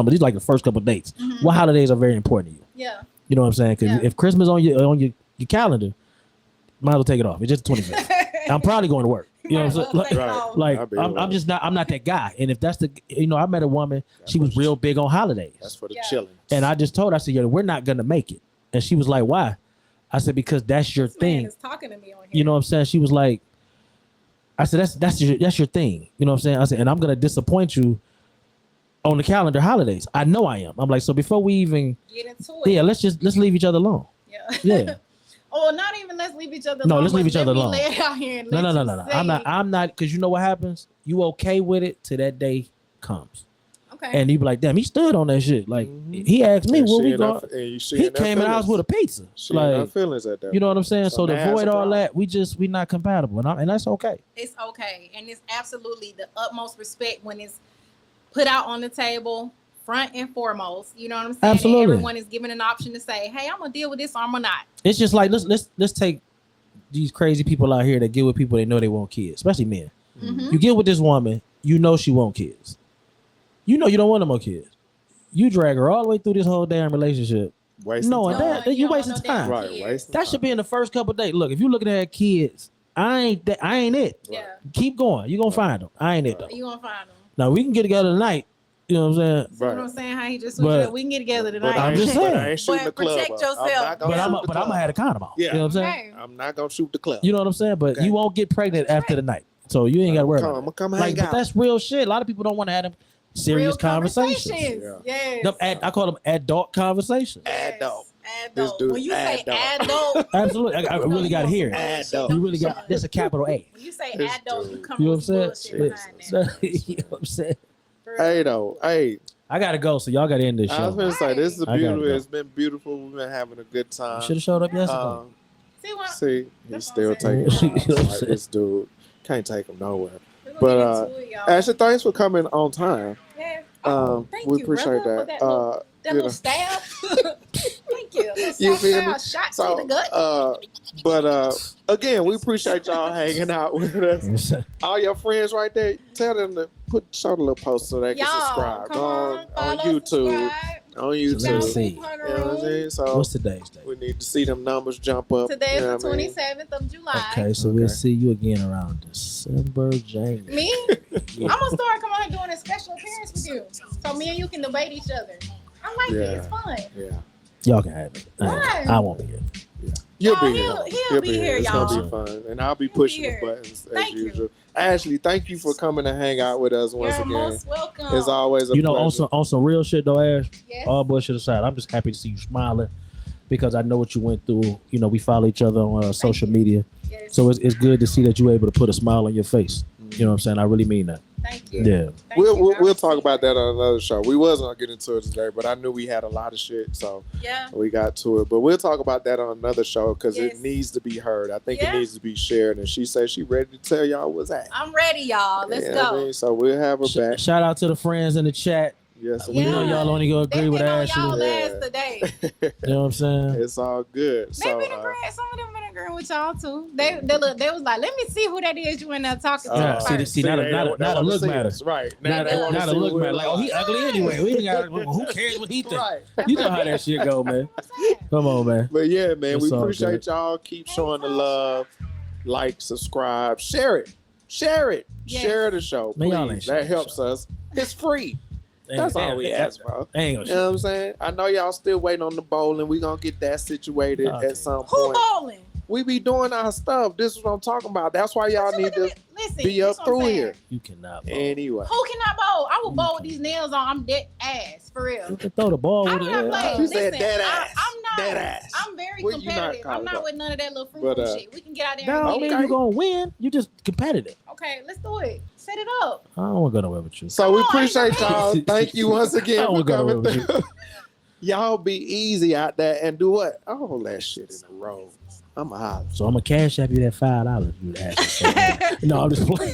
C: about these like the first couple of dates.
B: Mhm.
C: What holidays are very important to you?
B: Yeah.
C: You know what I'm saying? Because
B: Yeah.
C: if Christmas on your calendar, might as well take it off. It's just the 25th. I'm probably going to work. You know what I'm saying?
B: Might as well
A: Right.
B: take it off.
C: Like
A: I'll be
C: I'm
A: alright.
C: just not. I'm not that guy. And if that's the, I met a woman. She was real big on holidays,
A: That's for the
B: Yeah.
A: chilling.
C: and I just told her, I said, "Yeah, we're not gonna make it." And she was like, "Why?" I said, "Because that's your
B: This man
C: thing."
B: is talking to me on here.
C: You know what I'm saying? She was like, "I said that's your thing." You know what I'm saying? I said, "And I'm gonna disappoint you on the calendar holidays. I know I am." I'm like, "So before we even,
B: Get into it.
C: yeah, let's leave each other alone."
B: Yeah.
C: Yeah.
B: Or not even let's leave each other
C: No,
B: alone.
C: let's leave
B: but
C: each other
B: let me
C: alone.
B: lay it out here and
C: No,
B: let
C: no,
B: you
C: no, no.
B: say it.
C: I'm not, because you know what happens? You okay with it till that day comes.
B: Okay.
C: And you be like, damn, he stood on that shit. Like,
A: Mhm.
C: he asked me,
A: And
C: where
A: she
C: we
A: in her-
C: going?
A: and she
C: He
A: in her
C: came in the house
A: feelings.
C: with a pizza.
A: She in her
C: Like,
A: feelings at that.
C: you know what I'm saying?
A: So
C: So to
A: now it's a
C: avoid all
A: problem.
C: that, we not compatible. And that's okay.
B: It's okay. And it's absolutely the utmost respect when it's put out on the table, front and foremost. You know what I'm saying?
C: Absolutely.
B: And everyone is given an option to say, hey, I'm gonna deal with this or I'm gonna not.
C: It's just like, let's take these crazy people out here that get with people they know they want kids, especially men.
B: Mhm.
C: You get with this woman, you know she want kids. You know you don't want no more kids. You drag her all the way through this whole damn relationship.
A: Wasting
C: No,
A: time.
C: and that you
B: don't want
C: wasting
B: no damn
C: time.
A: Right,
B: kids.
A: wasting
C: That should be in the first couple of days. Look, if you're looking at kids, I ain't it.
B: Yeah.
C: Keep going. You're gonna find them. I ain't it though.
B: You gonna find them.
C: Now we can get together tonight. You know what I'm saying?
B: See what I'm
A: Right.
B: saying? How he just
C: But-
B: switched it up. We can get together
A: But
B: tonight.
A: I
C: I'm
A: ain't,
C: just
A: but
C: saying.
A: I ain't shooting the
B: But
A: club
B: protect
A: up.
B: yourself.
A: I'm not gonna
C: But
A: shoot
C: I'm
A: the
C: gonna
A: club
C: have a
A: up.
C: condom on.
A: Yeah.
C: You know what I'm saying?
B: Okay.
A: I'm not gonna shoot the club.
C: You know what I'm saying? But
A: Okay.
C: you won't get pregnant
B: That's
C: after
B: right.
C: the night. So you ain't gotta worry
A: I'm
C: about
A: gonna
C: it.
A: come
C: Like,
A: hang
C: but
A: out.
C: that's real shit. A lot of people don't want to have them serious
B: Real
C: conversations.
A: Yeah.
B: Yes.
C: I call them adult conversations.
B: Yes.
A: Adult. This
B: Adult.
A: dude
B: When you say
A: adult.
B: adult,
C: Absolutely. I really got to hear it.
A: Adult.
C: You really got this a capital A.
B: when you say
A: This
B: adult, you
A: dude.
B: come
C: You know
B: with
C: what I'm
B: bullshit
C: saying?
B: behind
C: So,
B: that.
C: you know what I'm saying?
B: For real.
A: Hey though, hey,
C: I gotta go, so y'all gotta end this
A: I was
C: show.
A: gonna say this is a
C: I gotta
A: beautiful.
C: go.
A: It's been beautiful. We've been having a good time.
C: Should have showed up yesterday.
A: Um,
B: See what?
A: see, he's
B: That's
A: still
B: what I'm
A: taking
C: saying.
A: shots. Like, this dude can't take him nowhere.
B: We're gonna
A: but,
B: get into it, y'all.
A: Ashley, thanks for coming on time.
B: Yeah. Oh, thank
A: We
B: you,
A: appreciate
B: brother,
A: that.
B: for that little,
A: you
B: little
A: know.
B: stab. Thank you. Little
A: You
B: soft
A: feel me?
B: stab shot to the gut.
A: But again, we appreciate y'all hanging out with us. All your friends right there, tell them to show the little post so they can
B: Y'all,
A: subscribe.
B: come
A: Go
B: on,
A: on
B: follow,
A: YouTube.
B: subscribe.
A: On
C: Let me
A: YouTube.
C: see.
A: You know what I'm saying? So
C: What's today's date?
A: we need to see them numbers jump up.
B: Today is
A: you know
B: the
A: what I mean?
B: 27th of July.
C: Okay, so
A: Okay.
C: we'll see you again around December, January.
B: Me?
C: Yeah.
B: I'm gonna start coming out here doing a special appearance with you, so me and you can debate each other. I like it. It's fun.
A: Yeah.
C: Y'all can have it.
B: Why?
C: I won't be here.
A: You'll
B: Y'all,
A: be here.
B: he'll be here,
A: It's
B: y'all.
A: gonna be fun. And I'll be
B: He'll be
A: pushing the
B: here.
A: buttons as
B: Thank you.
A: usual. Ashley, thank you for coming to hang out with us once
B: You're
A: again.
B: most welcome.
A: It's always a
C: You know,
A: pleasure.
C: on some real shit though, Ash.
B: Yes.
C: All bullshit aside, I'm just happy to see you smiling because I know what you went through. You know, we follow each other on social media,
B: Yes.
C: so it's good to see that you're able to put a smile on your face. You know what I'm saying? I really mean that.
B: Thank you.
C: Yeah.
B: Thank
A: We'll,
B: you.
A: we'll,
B: I
A: we'll talk
B: receive
A: about
B: it.
A: that on another show. We wasn't gonna get into it today, but I knew we had a lot of shit, so
B: Yeah.
A: we got to it. But we'll talk about that on another show because
B: Yes.
A: it needs to be heard. I think
B: Yeah.
A: it needs to be shared. And she said she ready to tell y'all what's that.
B: I'm ready, y'all. Let's
A: You know what I
B: go.
A: mean? So we'll have her back.
C: Shout out to the friends in the chat.
A: Yes,
C: We know
B: Yeah.
C: y'all only gonna
B: They
C: agree with
B: been on
C: Ashley.
B: y'all
A: Yeah.
B: last today.
C: You know what I'm saying?
A: it's all good.
B: They
A: So
B: been agreeing. Some of them been agreeing with y'all too. They was like, let me see who that is you in there talking to.
C: Yeah,
B: first.
C: see, not a-
A: they
C: not a-
A: don't- they
C: not a
A: wanna
C: look
A: see
C: matter.
A: us. Right. Now
C: Not,
A: they wanna
C: not a
A: see
C: look
A: what
C: matter.
A: we're
C: Like, oh, he ugly anyway. We ain't got. Who cares what he think?
A: Right.
C: You know how that shit go, man.
B: I'm saying.
C: Come on, man.
A: But yeah, man,
C: It's
A: we
C: all
A: appreciate
C: good.
A: y'all. Keep showing the love. Like, subscribe, share it. Share it.
B: Yes.
A: Share the show.
C: Man, y'all ain't
A: Please.
C: sharing
A: That
C: the
A: helps
C: show.
A: us. It's free.
C: They
A: That's
C: ain't-
A: all we
C: they-
A: ask, bro.
C: They ain't gonna
A: You know what I'm saying? I know y'all still waiting on the bowling. We gonna get that situated
C: Okay.
A: at some
B: Who
A: point.
B: bowling?
A: We be doing our stuff. This is what I'm talking about. That's why y'all need to
B: listen.
A: be up
B: this what I'm
A: through
B: saying.
A: here.
C: You cannot. Bowl.
A: Anyway.
B: Who cannot bowl? I will
C: You
B: bowl with
C: can.
B: these nails on. I'm dead ass for real.
C: You can throw the ball
B: I
C: with
B: do
C: it.
B: not play.
A: She said
B: Listen,
A: dead ass.
B: I'm not.
A: Dead ass.
B: I'm very
A: Well, you not
B: competitive. I'm
A: caught
B: not
A: up.
B: with none of that little frou
A: But,
B: frou shit. We can get out there
C: That
B: and
C: don't
B: get
C: mean
B: it.
C: you're gonna win. You just competitive.
B: Okay, let's do it. Set it up.
C: I don't want to go nowhere with you.
A: So we
B: Come on,
A: appreciate y'all. Thank you once again
C: I
A: for
C: would go
A: coming
C: with you.
A: through. Y'all be easy out there and do what? All that shit in a row. I'm a holler.
C: So I'm gonna cash app you that $5. You would ask me. No, I'm just playing.